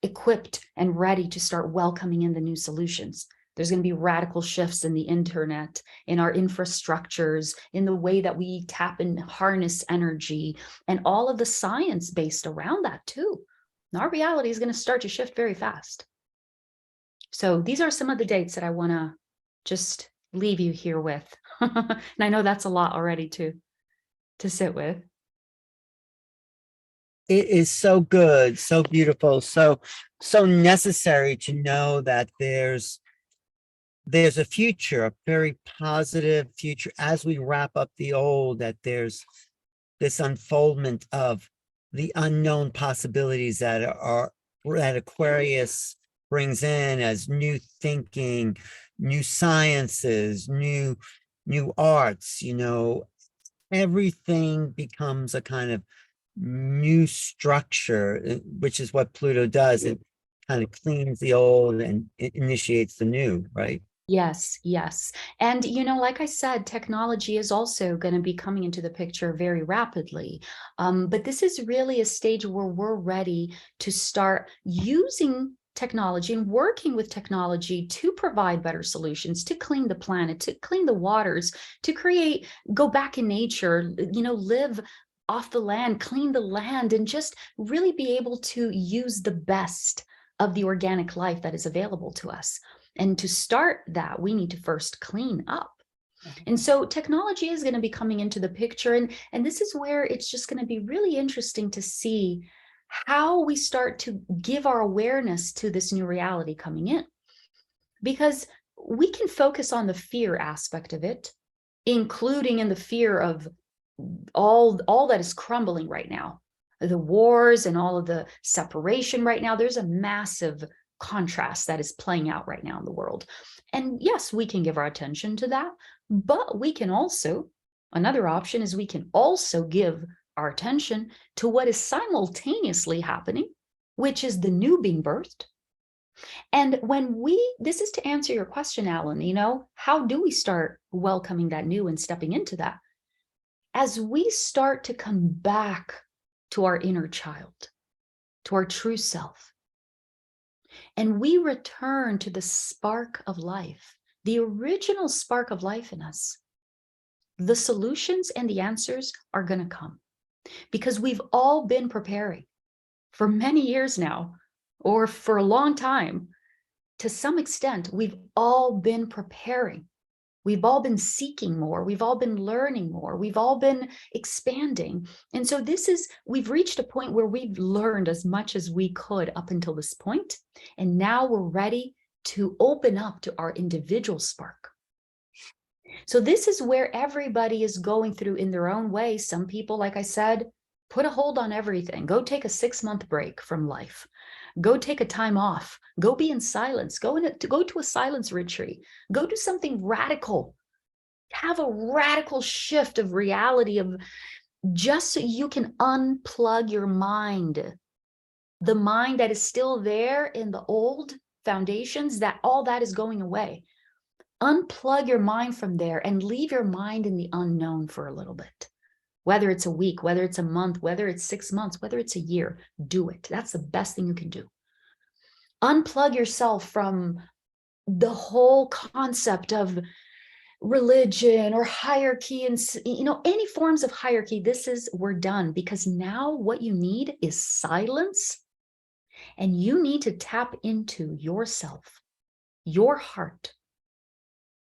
equipped and ready to start welcoming in the new solutions. There's going to be radical shifts in the internet, in our infrastructures, in the way that we tap and harness energy, and all of the science based around that too. And our reality is going to start to shift very fast. So these are some of the dates that I want to just leave you here with. And I know that's a lot already to sit with. It is so good, so beautiful, so necessary to know that there's a future, a very positive future as we wrap up the old, that there's this unfoldment of the unknown possibilities that Aquarius brings in as new thinking, new sciences, new arts, everything becomes a kind of new structure, which is what Pluto does. It kind of cleans the old and it initiates the new, right? Yes, yes. And, like I said, technology is also going to be coming into the picture very rapidly. But this is really a stage where we're ready to start using technology and working with technology to provide better solutions, to clean the planet, to clean the waters, to go back in nature, live off the land, clean the land, and just really be able to use the best of the organic life that is available to us. And to start that, we need to first clean up. And so technology is going to be coming into the picture. And this is where it's just going to be really interesting to see how we start to give our awareness to this new reality coming in. Because we can focus on the fear aspect of it, including in the fear of all that is crumbling right now. The wars and all of the separation right now. There's a massive contrast that is playing out right now in the world. And yes, we can give our attention to that, but we can also, another option is we can also give our attention to what is simultaneously happening, which is the new being birthed. And this is to answer your question, Alan, how do we start welcoming that new and stepping into that? As we start to come back to our inner child, to our true self, and we return to the spark of life, the original spark of life in us, the solutions and the answers are going to come, because we've all been preparing for many years now, or for a long time. To some extent, we've all been preparing. We've all been seeking more. We've all been learning more. We've all been expanding. And so we've reached a point where we've learned as much as we could up until this point. And now we're ready to open up to our individual spark. So this is where everybody is going through in their own way. Some people, like I said, put a hold on everything. Go take a 6-month break from life. Go take a time off. Go be in silence. Go to a silence retreat. Go do something radical. Have a radical shift of reality, of just so you can unplug your mind. The mind that is still there in the old foundations, that all that is going away. Unplug your mind from there and leave your mind in the unknown for a little bit. Whether it's a week, whether it's a month, whether it's 6 months, whether it's a year, do it. That's the best thing you can do. Unplug yourself from the whole concept of religion or hierarchy and, any forms of hierarchy. We're done, because now what you need is silence, and you need to tap into yourself, your heart.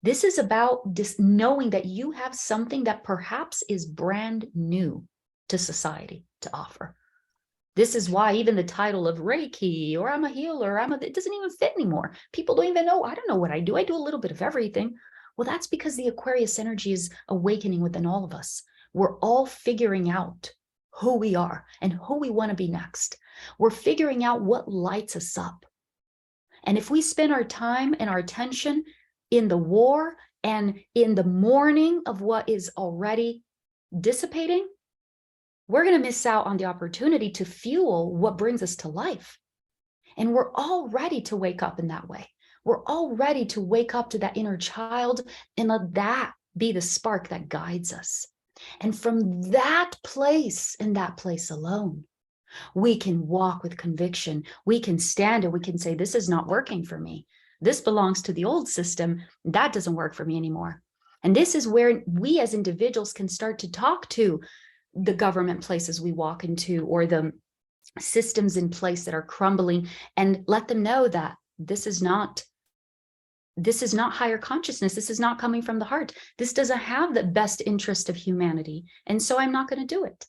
This is about knowing that you have something that perhaps is brand new to society to offer. This is why even the title of Reiki, or I'm a healer, it doesn't even fit anymore. People don't even know. I don't know what I do. I do a little bit of everything. Well, that's because the Aquarius energy is awakening within all of us. We're all figuring out who we are and who we want to be next. We're figuring out what lights us up. And if we spend our time and our attention in the war and in the mourning of what is already dissipating, we're going to miss out on the opportunity to fuel what brings us to life. And we're all ready to wake up in that way. We're all ready to wake up to that inner child and let that be the spark that guides us. And from that place and that place alone, we can walk with conviction. We can stand and we can say, this is not working for me. This belongs to the old system. That doesn't work for me anymore. And this is where we as individuals can start to talk to the government places we walk into or the systems in place that are crumbling and let them know that this is not higher consciousness. This is not coming from the heart. This doesn't have the best interest of humanity. And so I'm not going to do it.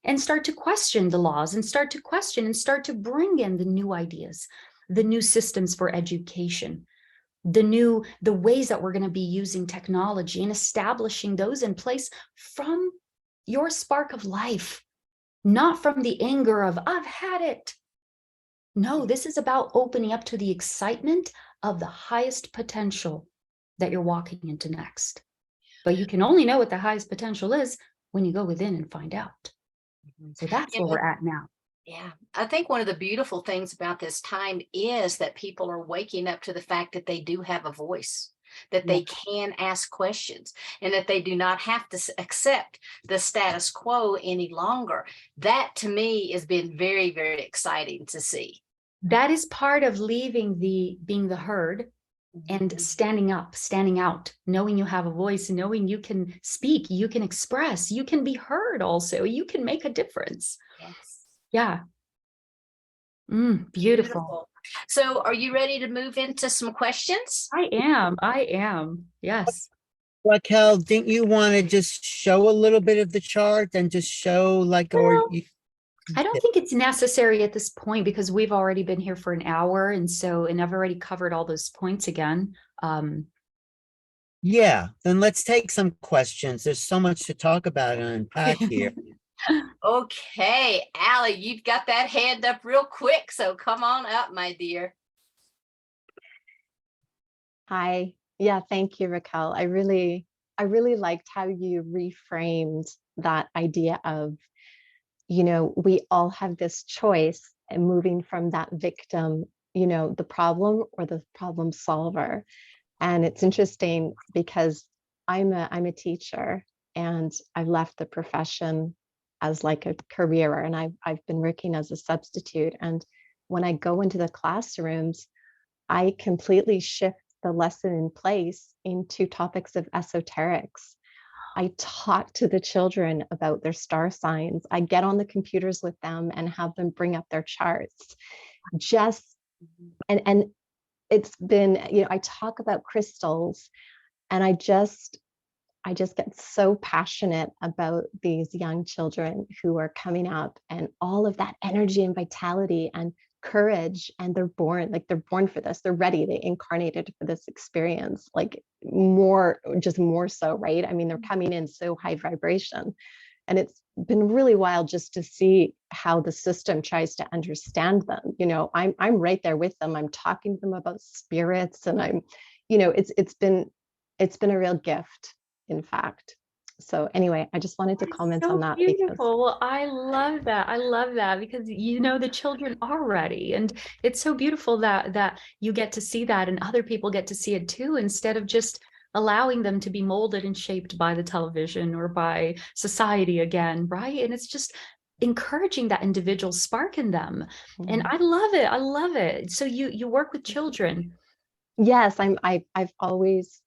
And start to question the laws and start to question and start to bring in the new ideas, the new systems for education, the ways that we're going to be using technology and establishing those in place from your spark of life, not from the anger of I've had it. No, this is about opening up to the excitement of the highest potential that you're walking into next. But you can only know what the highest potential is when you go within and find out. So that's where we're at now. Yeah, I think one of the beautiful things about this time is that people are waking up to the fact that they do have a voice, that they can ask questions, and that they do not have to accept the status quo any longer. That to me has been very, very exciting to see. That is part of leaving being the herd and standing up, standing out, knowing you have a voice, knowing you can speak, you can express, you can be heard also, you can make a difference. Yes. Yeah. Beautiful. So are you ready to move into some questions? I am. Yes. Raquel, didn't you want to just show a little bit of the chart and just show like, I don't think it's necessary at this point because we've already been here for an hour. And I've already covered all those points again. Yeah, then let's take some questions. There's so much to talk about and unpack here. Okay, Allie, you've got that hand up real quick, so come on up, my dear. Hi. Yeah, thank you, Raquel. I really liked how you reframed that idea of, we all have this choice and moving from that victim, the problem or the problem solver. And it's interesting because I'm a teacher and I've left the profession as like a career, and I've been working as a substitute. And when I go into the classrooms, I completely shift the lesson in place into topics of esoterics. I talk to the children about their star signs. I get on the computers with them and have them bring up their charts. And it's been, I talk about crystals, and I just get so passionate about these young children who are coming up and all of that energy and vitality and courage, and they're born for this. They're ready. They incarnated for this experience, like more so, right? I mean, they're coming in so high vibration, and it's been really wild just to see how the system tries to understand them. I'm right there with them. I'm talking to them about spirits, and I'm, it's been a real gift, in fact. So anyway, I just wanted to comment on that. Beautiful. Because Well, I love that because the children are ready, and it's so beautiful that you get to see that and other people get to see it too, instead of just allowing them to be molded and shaped by the television or by society again, right? And it's just encouraging that individual spark in them. And I love it. So you work with children. Yes, I've always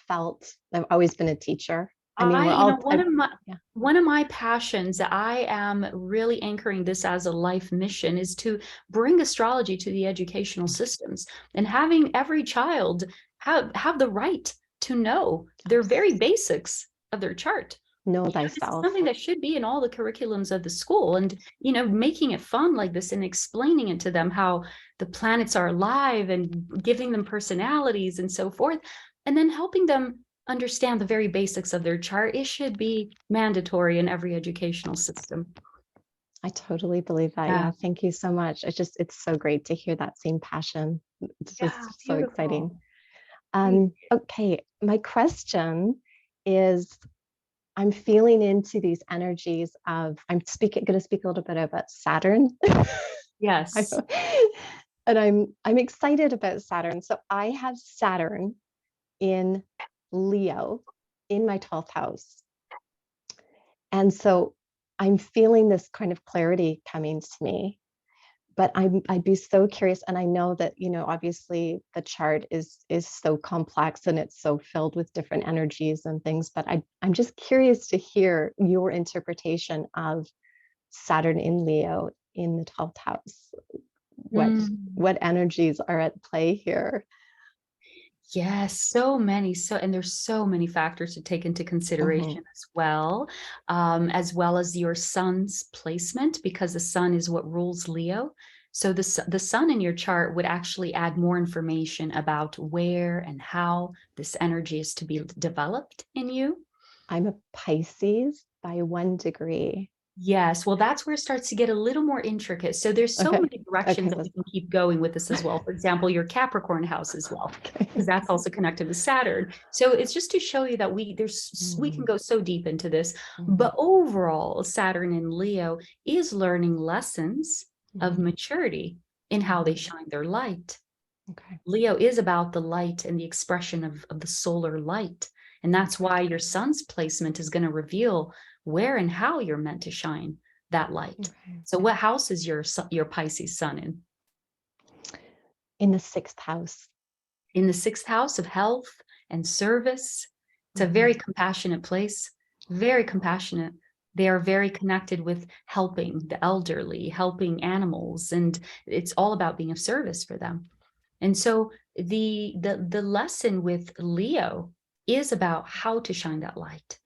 been a teacher. I mean, one of my passions that I am really anchoring this as a life mission is to bring astrology to the educational systems, and having every child have the right to know their very basics of their chart. Know This is thyself. something that should be in all the curriculums of the school, and making it fun like this and explaining it to them how the planets are alive and giving them personalities and so forth, and then helping them understand the very basics of their chart. It should be mandatory in every educational system. I totally believe that. Yeah. Thank you so much. It's so great to hear that same passion. It's Yeah, just so beautiful. exciting. Thank Okay, my question is, I'm feeling into these energies of, going to speak a little bit about Saturn. Yes. And I'm excited about Saturn. So I have Saturn in Leo in my 12th house. And so I'm feeling this kind of clarity coming to me. But I'd be so curious, and I know that, you know, obviously the chart is so complex and it's so filled with different energies and things, but I'm just curious to hear your interpretation of Saturn in Leo in the 12th house. What energies are at play here? Yes, so many. And there's so many factors to take into consideration as well as your sun's placement, because the sun is what rules Leo. So the sun in your chart would actually add more information about where and how this energy is to be developed in you. I'm a Pisces by 1 degree. Yes, well, that's where it starts to get a little more intricate. So there's so Okay. many directions that we can keep going with this as well. For example, your Capricorn house as well, because that's also connected with Saturn. So it's just to show you that we can go so deep into this. But overall, Saturn in Leo is learning lessons of maturity in how they shine their light. Okay. Leo is about the light and the expression of the solar light. And that's why your sun's placement is going to reveal where and how you're meant to shine that light. Okay. So what house is your Pisces sun in? In the 6th house. In the 6th house of health and service. It's a very compassionate place, very compassionate. They are very connected with helping the elderly, helping animals, and it's all about being of service for them. And so the lesson with Leo is about how to shine that light,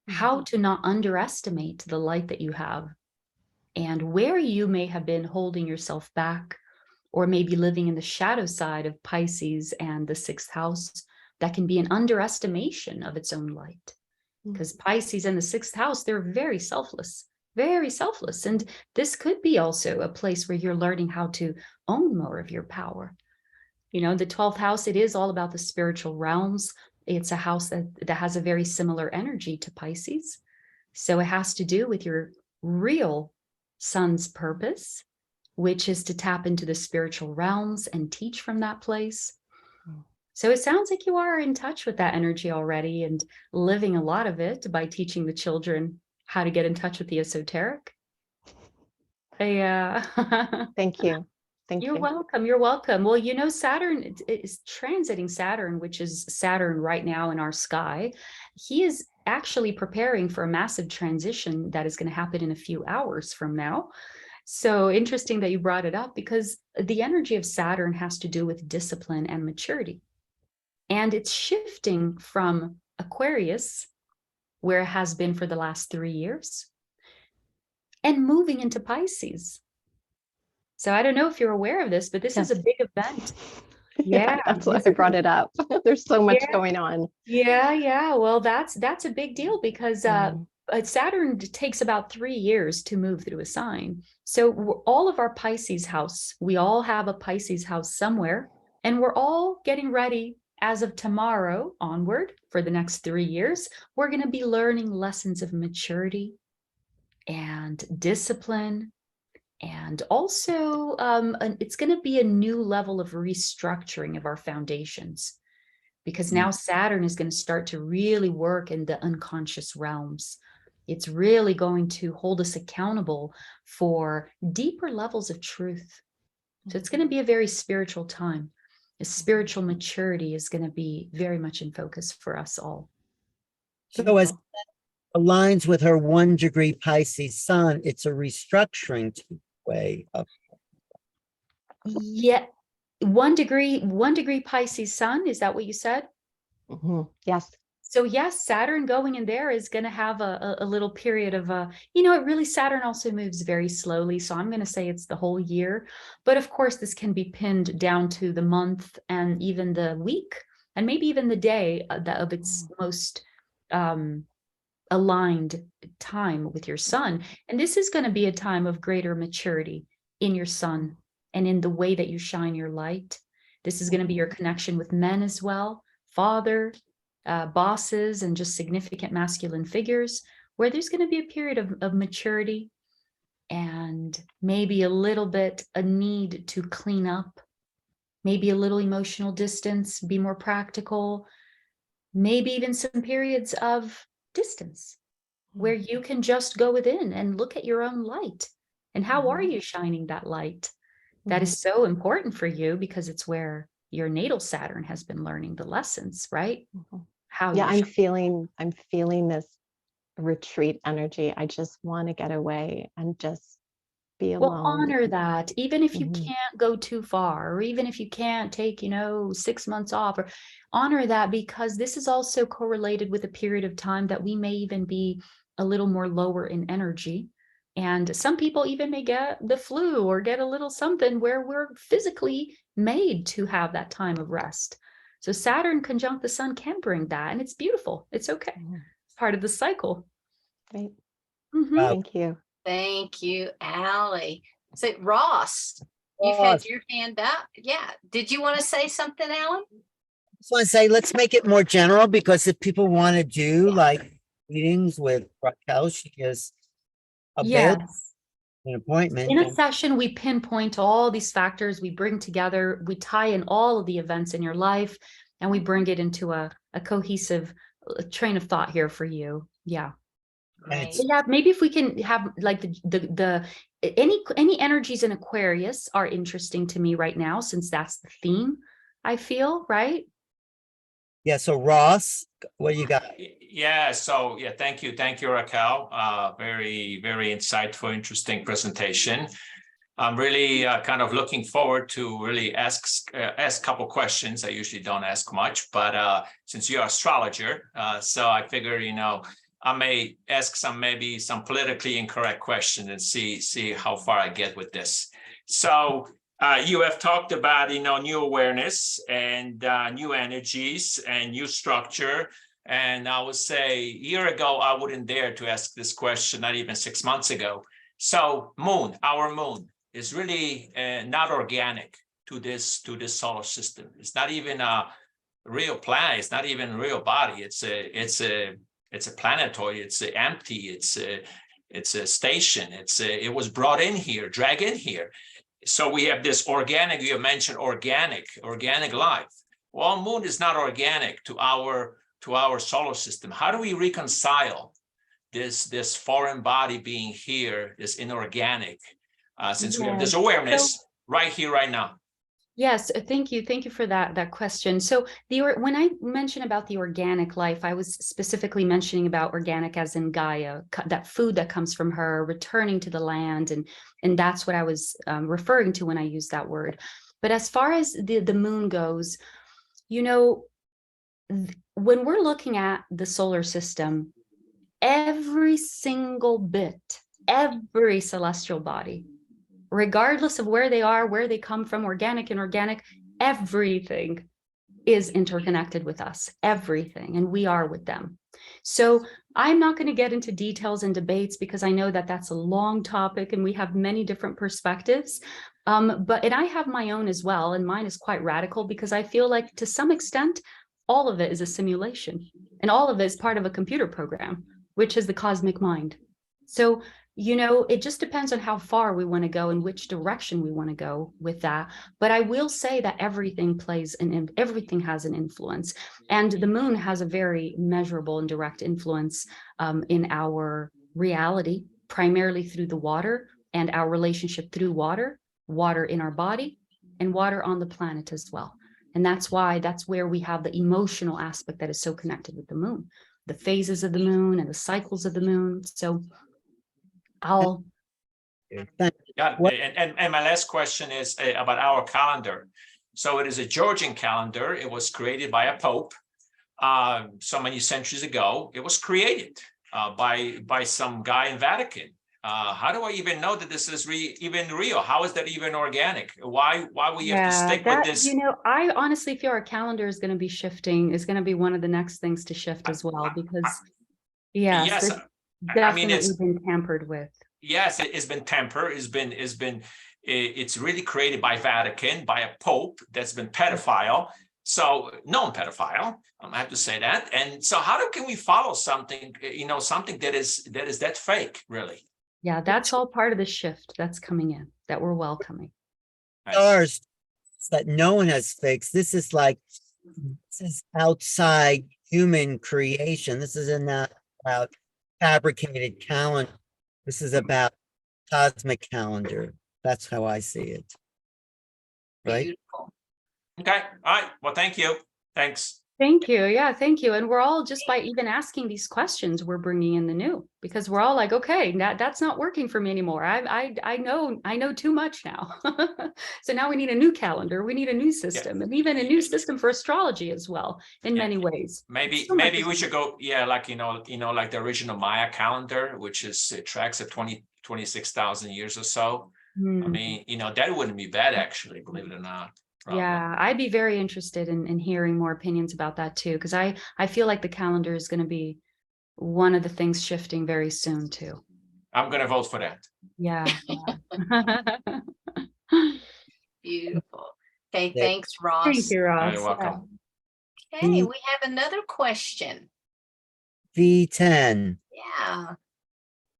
how to not underestimate the light that you have, and where you may have been holding yourself back, or maybe living in the shadow side of Pisces and the 6th house. That can be an underestimation of its own light, because Pisces and the 6th house, they're very selfless. And this could be also a place where you're learning how to own more of your power. You know, the 12th house, it is all about the spiritual realms. It's a house that has a very similar energy to Pisces. So it has to do with your real sun's purpose, which is to tap into the spiritual realms and teach from that place. So it sounds like you are in touch with that energy already and living a lot of it by teaching the children how to get in touch with the esoteric. Yeah. Thank you. You're welcome. You're welcome. Well, you know, Saturn is transiting Saturn, which is Saturn right now in our sky. He is actually preparing for a massive transition that is going to happen in a few hours from now. So interesting that you brought it up, because the energy of Saturn has to do with discipline and maturity. And it's shifting from Aquarius, where it has been for the last 3 years, and moving into Pisces. So I don't know if you're aware of this, but this is a big event. Yeah, that's why I brought it up. There's so much going on. Yeah. Well, that's a big deal, because Saturn takes about 3 years to move through a sign. So all of our Pisces house, we all have a Pisces house somewhere, and we're all getting ready as of tomorrow onward for the next 3 years. We're going to be learning lessons of maturity and discipline. And also, it's going to be a new level of restructuring of our foundations, because now Saturn is going to start to really work in the unconscious realms. It's really going to hold us accountable for deeper levels of truth. So it's going to be a very spiritual time. A spiritual maturity is going to be very much in focus for us all. So as aligns with her 1 degree Pisces sun, it's a restructuring way of. Yeah. 1 degree Pisces sun. Is that what you said? Yes. So yes, Saturn going in there is going to have a little period of it really, Saturn also moves very slowly. So I'm going to say it's the whole year. But of course, this can be pinned down to the month and even the week, and maybe even the day of its most aligned time with your sun. And this is going to be a time of greater maturity in your sun and in the way that you shine your light. This is going to be your connection with men as well, father, bosses, and just significant masculine figures, where there's going to be a period of maturity and maybe a little bit a need to clean up, maybe a little emotional distance, be more practical, maybe even some periods of distance where you can just go within and look at your own light. And how are you shining that light? That is so important for you because it's where your natal Saturn has been learning the lessons, right? How Yeah, you I'm feeling this retreat energy. I just want to get away and just be Well, alone. honor that, even if you Mhm. can't go too far, or even if you can't take, 6 months off, or honor that, because this is also correlated with a period of time that we may even be a little more lower in energy. And some people even may get the flu or get a little something where we're physically made to have that time of rest. So Saturn conjunct the sun can bring that, and it's beautiful. It's okay. It's part of the cycle. Great. Mhm. Thank you. Thank you, Allie. So Ross, you've had your hand up. Yeah. Did you want to say something, Alan? Just want to say, let's make it more general, because if people want to do like meetings with Raquel, she is available Yes. an appointment. In a session, we pinpoint all these factors, we bring together, we tie in all of the events in your life, and we bring it into a cohesive train of thought here for you. Yeah. Great. Yeah, maybe if we can have like the any energies in Aquarius are interesting to me right now, since that's the theme, I feel, right? Yeah, so Ross, what do you got? Yeah, so yeah, thank you, Raquel. Very, very insightful, interesting presentation. I'm really kind of looking forward to really ask a couple questions. I usually don't ask much, but since you're an astrologer, so I figure, I may ask maybe some politically incorrect questions and see how far I get with this. So you have talked about, new awareness and new energies and new structure. And I would say a year ago, I wouldn't dare to ask this question, not even 6 months ago. So our moon is really not organic to this solar system. It's not even a real planet. It's not even a real body. It's a planetoid. It's empty. It's a station. It was brought in here, dragged in here. So we have this organic. You mentioned organic life. Well, moon is not organic to our solar system. How do we reconcile this foreign body being here, this inorganic, since we have this awareness right here, right now? Yes, thank you for that question. So when I mentioned about the organic life, I was specifically mentioning about organic as in Gaia, that food that comes from her returning to the land, and that's what I was referring to when I used that word. But as far as the moon goes, when we're looking at the solar system, every single bit, every celestial body, regardless of where they are, where they come from, organic, inorganic, everything is interconnected with us, everything, and we are with them. So I'm not going to get into details and debates because I know that that's a long topic and we have many different perspectives. And I have my own as well, and mine is quite radical because I feel like to some extent, all of it is a simulation and all of it is part of a computer program, which is the cosmic mind. So it just depends on how far we want to go and which direction we want to go with that. But I will say that everything everything has an influence. And the moon has a very measurable and direct influence in our reality, primarily through the water and our relationship through water in our body, and water on the planet as well. And that's where we have the emotional aspect that is so connected with the moon, the phases of the moon and the cycles of the moon. So Yeah, and my last question is about our calendar. So it is a Georgian calendar. It was created by a pope so many centuries ago. It was created by some guy in Vatican. How do I even know that this is even real? How is that even organic? Why we have to stick with this? I honestly feel our calendar is going to be shifting. Is going to be one of the next things to shift as well, because yes, definitely been tampered with. Yes, it's been tampered. It's been it's really created by Vatican, by a pope that's been pedophile. So known pedophile, I have to say that. And so how can we follow something, something that is that fake, really? Yeah, that's all part of the shift that's coming in, that we're welcoming. Stars that no one has fixed. This is outside human creation. This is not about fabricated calendar. This is about cosmic calendar. That's how I see it. Right? Beautiful. Okay. All right. Well, thank you. Thanks. Thank you. Yeah, thank you. And we're all, just by even asking these questions, we're bringing in the new, because we're all like, okay, that's not working for me anymore. I know too much now. So now we need a new calendar. We need a new system, and even a new system for astrology as well, in many ways. Maybe So much we should go, like like the original Maya calendar, which it tracks at 26,000 years or so. I mean, that wouldn't be bad, actually, believe it or not. Probably. Yeah, I'd be very interested in hearing more opinions about that too, because I feel like the calendar is going to be one of the things shifting very soon too. I'm going to vote for that. Yeah. Beautiful. Okay, Yeah. thanks, Ross. Thank you, Ross. You're welcome. Okay, we have another question. V10, Yeah.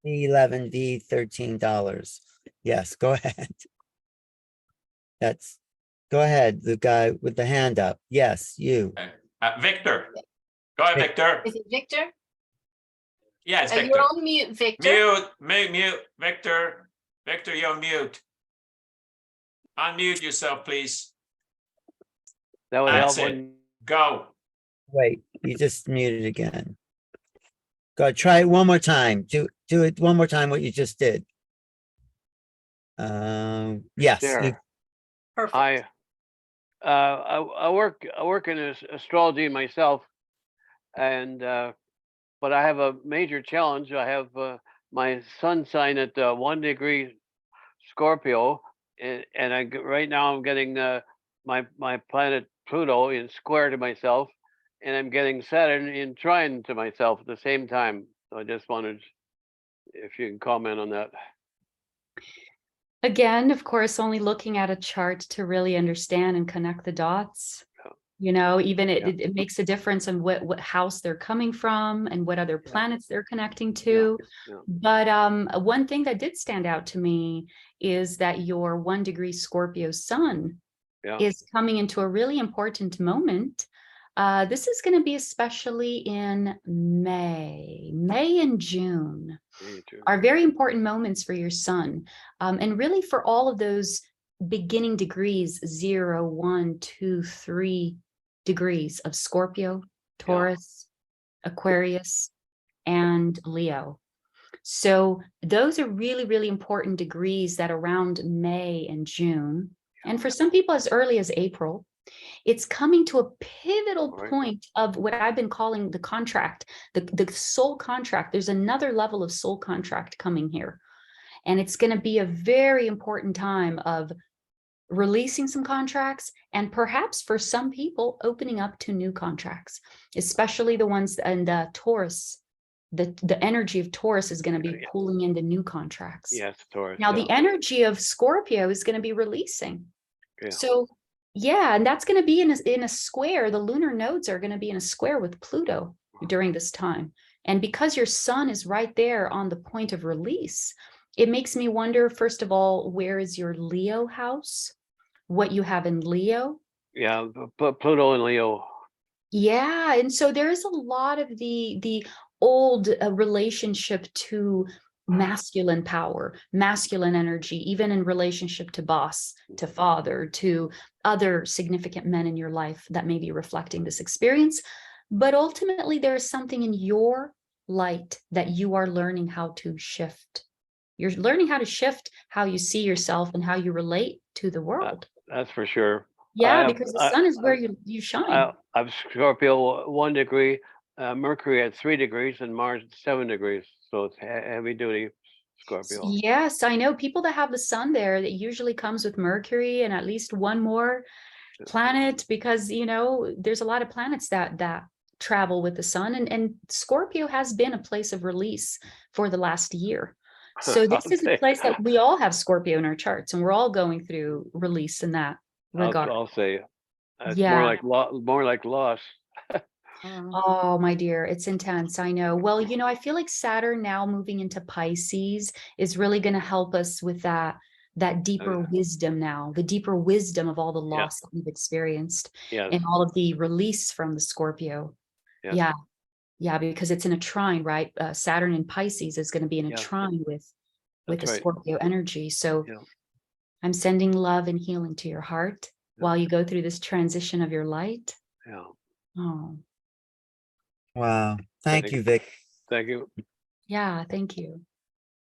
V11, V13. Yes, go ahead. Go ahead, the guy with the hand up. Yes, you. Victor. Go ahead, Victor. Is it Victor? Yeah, it's You're Victor. on mute, Victor. Mute, Victor. Victor, you're on mute. Unmute yourself, please. That would That's help. it. Go. Wait, you just muted again. Go, try it one more time. Do it one more time, what you just did. Yes. There. Perfect. I work in astrology myself, and but I have a major challenge. I have my sun sign at 1 degree Scorpio, and right now I'm getting my planet Pluto in square to myself, and I'm getting Saturn in trine to myself at the same time. So I just wondered if you can comment on that. Again, of course, only looking at a chart to really understand and connect the dots. Even it makes a difference in what house they're coming from and what other planets they're connecting to. But one thing that did stand out to me is that your 1 degree Scorpio sun is coming into a really important moment. This is going to be especially in May and June are very important moments for your sun, and really for all of those beginning degrees, 0, 1, 2, 3 degrees of Scorpio, Taurus, Aquarius, and Leo. So those are really, really important degrees that around May and June, and for some people as early as April, it's coming to a pivotal point of what I've been calling the contract, the soul contract. There's another level of soul contract coming here. And it's going to be a very important time of releasing some contracts, and perhaps for some people opening up to new contracts, especially the ones in the Taurus. The energy of Taurus is going to be pulling into new contracts. Yes, Taurus. Now the energy of Scorpio is going to be releasing. So and that's going to be in a square. The lunar nodes are going to be in a square with Pluto during this time. And because your sun is right there on the point of release, it makes me wonder, first of all, where is your Leo house? What you have in Leo? Yeah, Pluto and Leo. Yeah, and so there is a lot of the old relationship to masculine power, masculine energy, even in relationship to boss, to father, to other significant men in your life that may be reflecting this experience. But ultimately, there is something in your light that you are learning how to shift. You're learning how to shift how you see yourself and how you relate to the world. That's for sure. Yeah, because the sun is where you shine. I'm Scorpio 1 degree, Mercury at 3 degrees, and Mars at 7 degrees. So it's heavy duty Scorpio. Yes, I know people that have the sun there, that usually comes with Mercury and at least one more planet, because there's a lot of planets that travel with the sun, and Scorpio has been a place of release for the last year. So this I'll is a say- place that we all have Scorpio in our charts, and we're all going through release in that regard. I'll say it's Yeah. more like loss. Oh, my dear, it's intense. I know. Well, I feel like Saturn now moving into Pisces is really going to help us with that deeper wisdom now, the deeper wisdom of all the Yeah. loss that we've experienced Yes. and all of the release from the Scorpio. Yeah. Yeah. Yeah, because it's in a trine, right? Saturn in Pisces is going to be in a Yeah. trine with That's the right. Scorpio energy. So Yeah. I'm sending love and healing to your heart while you go through this transition of your light. Yeah. Oh, Wow. Thank Thank- you, Vic. Thank you. yeah. Thank you.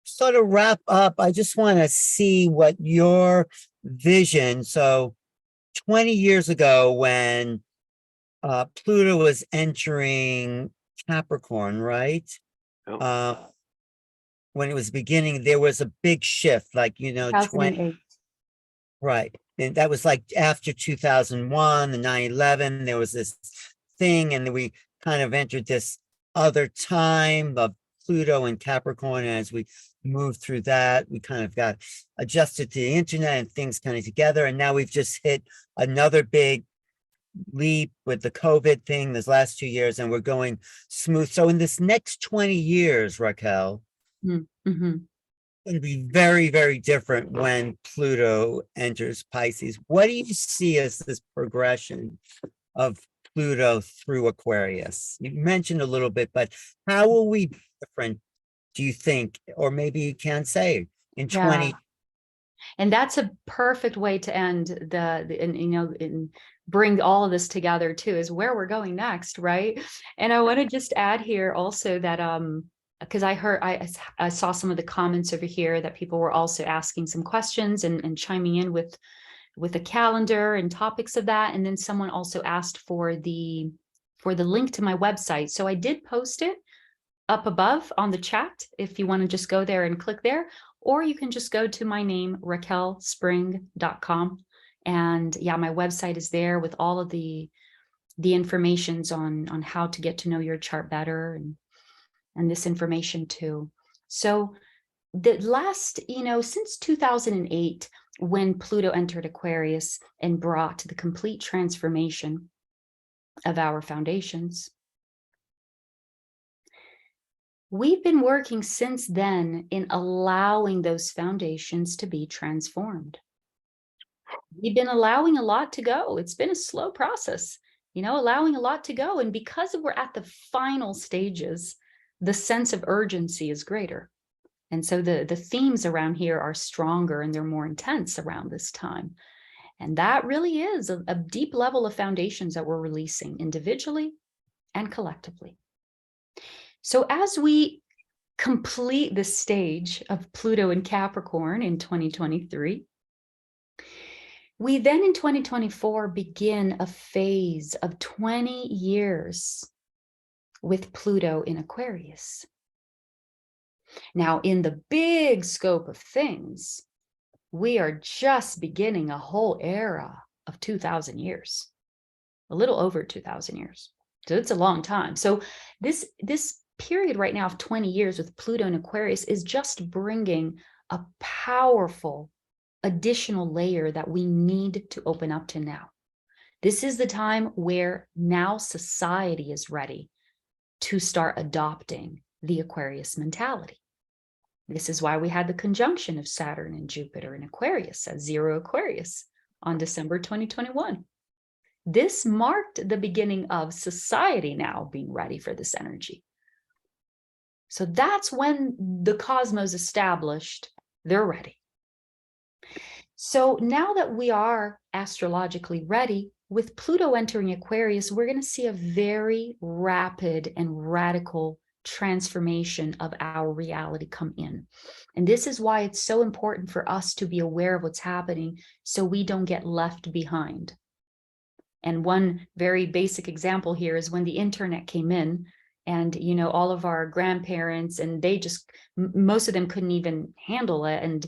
So to wrap up, I just want to see what your vision. So 20 years ago, when Pluto was entering Capricorn, right? Yeah. When it was beginning, there was a big shift, like, 20, 2008. right. And that was like after 2001, the 9/11, there was this thing, and then we kind of entered this other time of Pluto and Capricorn. And as we moved through that, we kind of got adjusted to the internet and things kind of together. And now we've just hit another big leap with the COVID thing this last 2 years, and we're going smooth. So in this next 20 years, Raquel, Mm-hmm. going to be very, very different when Pluto enters Pisces. What do you see as this progression of Pluto through Aquarius? You mentioned a little bit, but how will we be different, do you think? Or maybe you can't say in 20. And that's a perfect way to end and bring all of this together too, is where we're going next, right? And I want to just add here also that because I saw some of the comments over here that people were also asking some questions and chiming in with a calendar and topics of that. And then someone also asked for the link to my website. So I did post it up above on the chat if you want to just go there and click there, or you can just go to my name, raquelspring.com. And yeah, my website is there with all of the informations on how to get to know your chart better and this information too. So the last, since 2008, when Pluto entered Aquarius and brought the complete transformation of our foundations, we've been working since then in allowing those foundations to be transformed. We've been allowing a lot to go. It's been a slow process, allowing a lot to go. And because we're at the final stages, the sense of urgency is greater. And so the themes around here are stronger and they're more intense around this time. And that really is a deep level of foundations that we're releasing individually and collectively. So as we complete the stage of Pluto in Capricorn in 2023, we then in 2024 begin a phase of 20 years with Pluto in Aquarius. Now, in the big scope of things, we are just beginning a whole era of 2,000 years, a little over 2,000 years. So it's a long time. So this period right now of 20 years with Pluto in Aquarius is just bringing a powerful additional layer that we need to open up to now. This is the time where now society is ready to start adopting the Aquarius mentality. This is why we had the conjunction of Saturn and Jupiter in Aquarius at 0 Aquarius on December 2021. This marked the beginning of society now being ready for this energy. So that's when the cosmos established, they're ready. So now that we are astrologically ready, with Pluto entering Aquarius, we're going to see a very rapid and radical transformation of our reality come in. And this is why it's so important for us to be aware of what's happening so we don't get left behind. And one very basic example here is when the internet came in, and all of our grandparents, and they just, most of them couldn't even handle it. And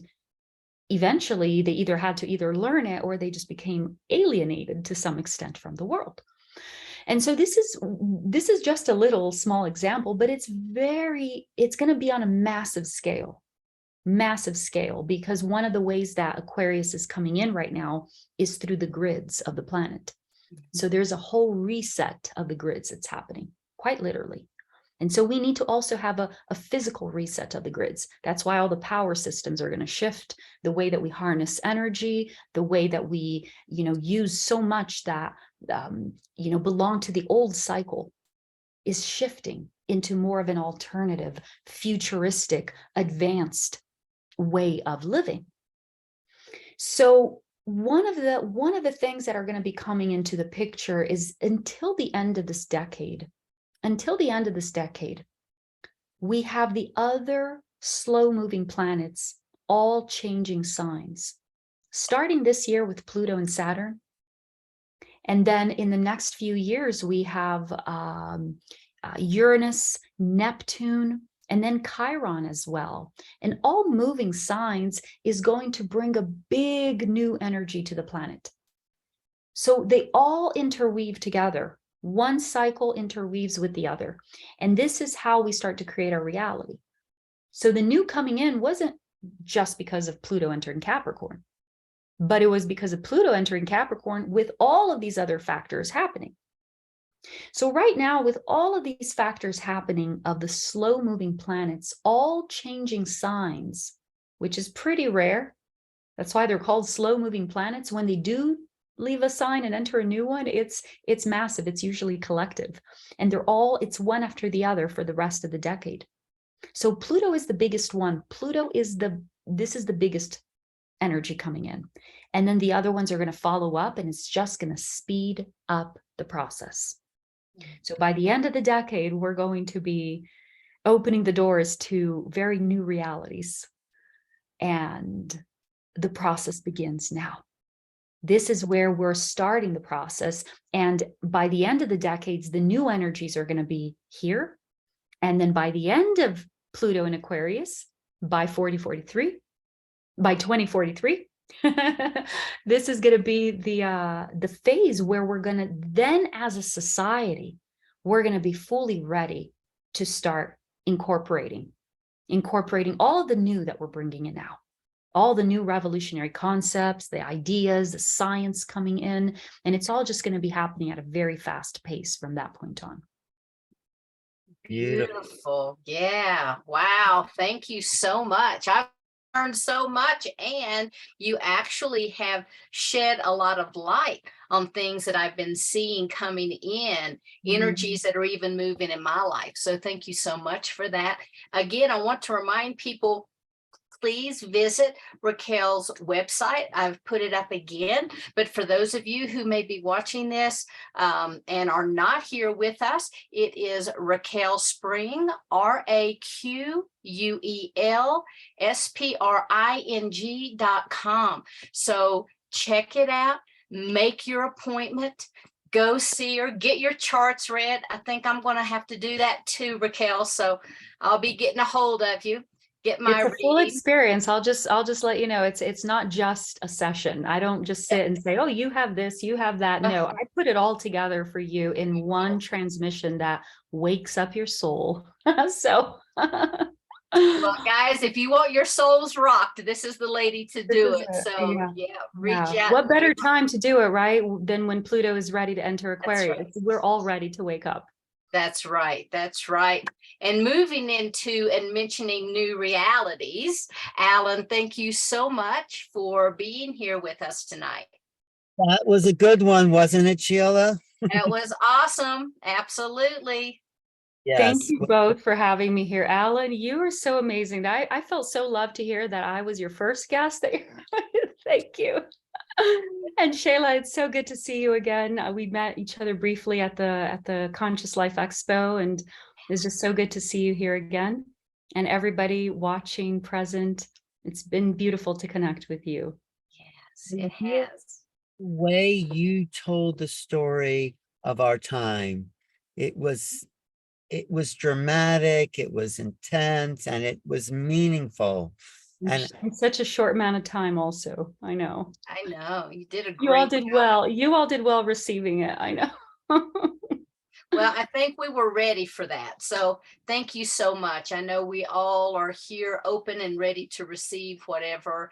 eventually they either had to learn it or they just became alienated to some extent from the world. And so this is just a little small example, but it's going to be on a massive scale. massive scale, because one of the ways that Aquarius is coming in right now is through the grids of the planet. So there's a whole reset of the grids that's happening, quite literally. And so we need to also have a physical reset of the grids. That's why all the power systems are going to shift, the way that we harness energy, the way that we, use so much that, belong to the old cycle is shifting into more of an alternative, futuristic, advanced way of living. So one of the things that are going to be coming into the picture is until the end of this decade, we have the other slow-moving planets all changing signs, starting this year with Pluto and Saturn. And then in the next few years, we have Uranus, Neptune, and then Chiron as well. And all moving signs is going to bring a big new energy to the planet. So they all interweave together. One cycle interweaves with the other. And this is how we start to create our reality. So the new coming in wasn't just because of Pluto entering Capricorn, but it was because of Pluto entering Capricorn with all of these other factors happening. So right now, with all of these factors happening of the slow-moving planets, all changing signs, which is pretty rare. That's why they're called slow-moving planets. When they do leave a sign and enter a new one, it's massive. It's usually collective. And it's one after the other for the rest of the decade. So Pluto is the biggest one. This is the biggest energy coming in. And then the other ones are going to follow up, and it's just going to speed up the process. So by the end of the decade, we're going to be opening the doors to very new realities. And the process begins now. This is where we're starting the process. And by the end of the decades, the new energies are going to be here. And then by the end of Pluto in Aquarius, by 2043, this is going to be the phase where we're going to then, as a society, we're going to be fully ready to start incorporating all of the new that we're bringing in now, all the new revolutionary concepts, the ideas, the science coming in, and it's all just going to be happening at a very fast pace from that point on. Beautiful. Yeah. Wow. Thank you so much. I've learned so much, and you actually have shed a lot of light on things that I've been seeing coming in, energies that are even moving in my life. So thank you so much for that. Again, I want to remind people, please visit Raquel's website. I've put it up again, but for those of you who may be watching this and are not here with us, it is Raquel Spring, RaquelSpring.com. So check it out, make your appointment, go see her, get your charts read. I think I'm going to have to do that too, Raquel. So I'll be getting a hold of you. It's a full experience. I'll just let you know, it's not just a session. I don't just sit and say, oh, you have this, you have that. No, I put it all together for you in one transmission that wakes up your soul. So well, guys, if you want your souls rocked, this is the lady to do it. So reach out. What better time to do it, right, than when Pluto is ready to enter Aquarius? Right. We're all ready to wake up. That's right. That's right. And moving into and mentioning new realities, Alan, thank you so much for being here with us tonight. That was a good one, wasn't it, Sheila? That was awesome. Absolutely. Yes. Thank you both for having me here. Alan, you are so amazing. I felt so loved to hear that I was your first guest. Thank you. And Shayla, it's so good to see you again. We met each other briefly at the Conscious Life Expo, and it's just so good to see you here again. And everybody watching, present, it's been beautiful to connect with you. Yes, it has. The way you told the story of our time, it was dramatic, it was intense, and it was meaningful. And in such a short amount of time also. I know you did a great job. You all did well receiving it. I know. Well, I think we were ready for that. So thank you so much. I know we all are here open and ready to receive whatever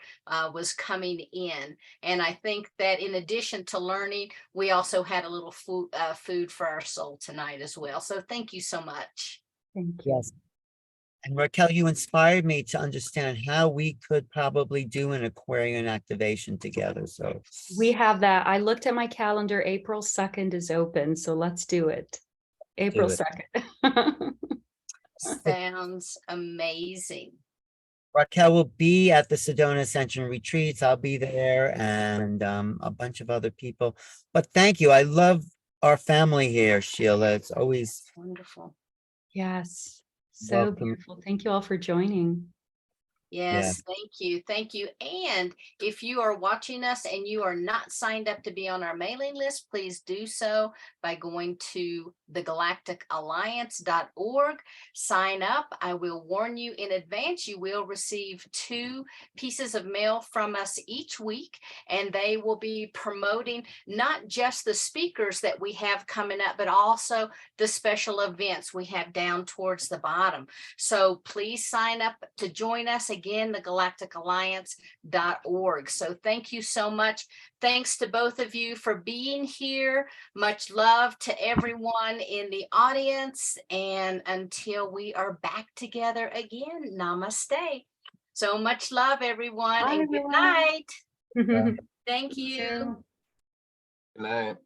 was coming in. And I think that in addition to learning, we also had a little food for our soul tonight as well. So thank you so much. Thank you. Yes. And Raquel, you inspired me to understand how we could probably do an Aquarian activation together. So We have that. I looked at my calendar. April 2nd is open, so let's do it. April it. 2nd. Sounds amazing. Raquel will be at the Sedona Ascension Retreats. I'll be there, and a bunch of other people. But thank you. I love our family here, Sheila. It's always Wonderful. Yes, so welcome. beautiful. Thank you all for joining. Yes, thank you. Thank you. And if you are watching us and you are not signed up to be on our mailing list, please do so by going to thegalacticalliance.org. Sign up. I will warn you in advance, you will receive 2 pieces of mail from us each week, and they will be promoting not just the speakers that we have coming up, but also the special events we have down towards the bottom. So please sign up to join us. Again, thegalacticalliance.org. So thank you so much. Thanks to both of you for being here. Much love to everyone in the audience. And until we are back together again, namaste. So much love, everyone, Bye, and good everyone. night. Thank you. Good night.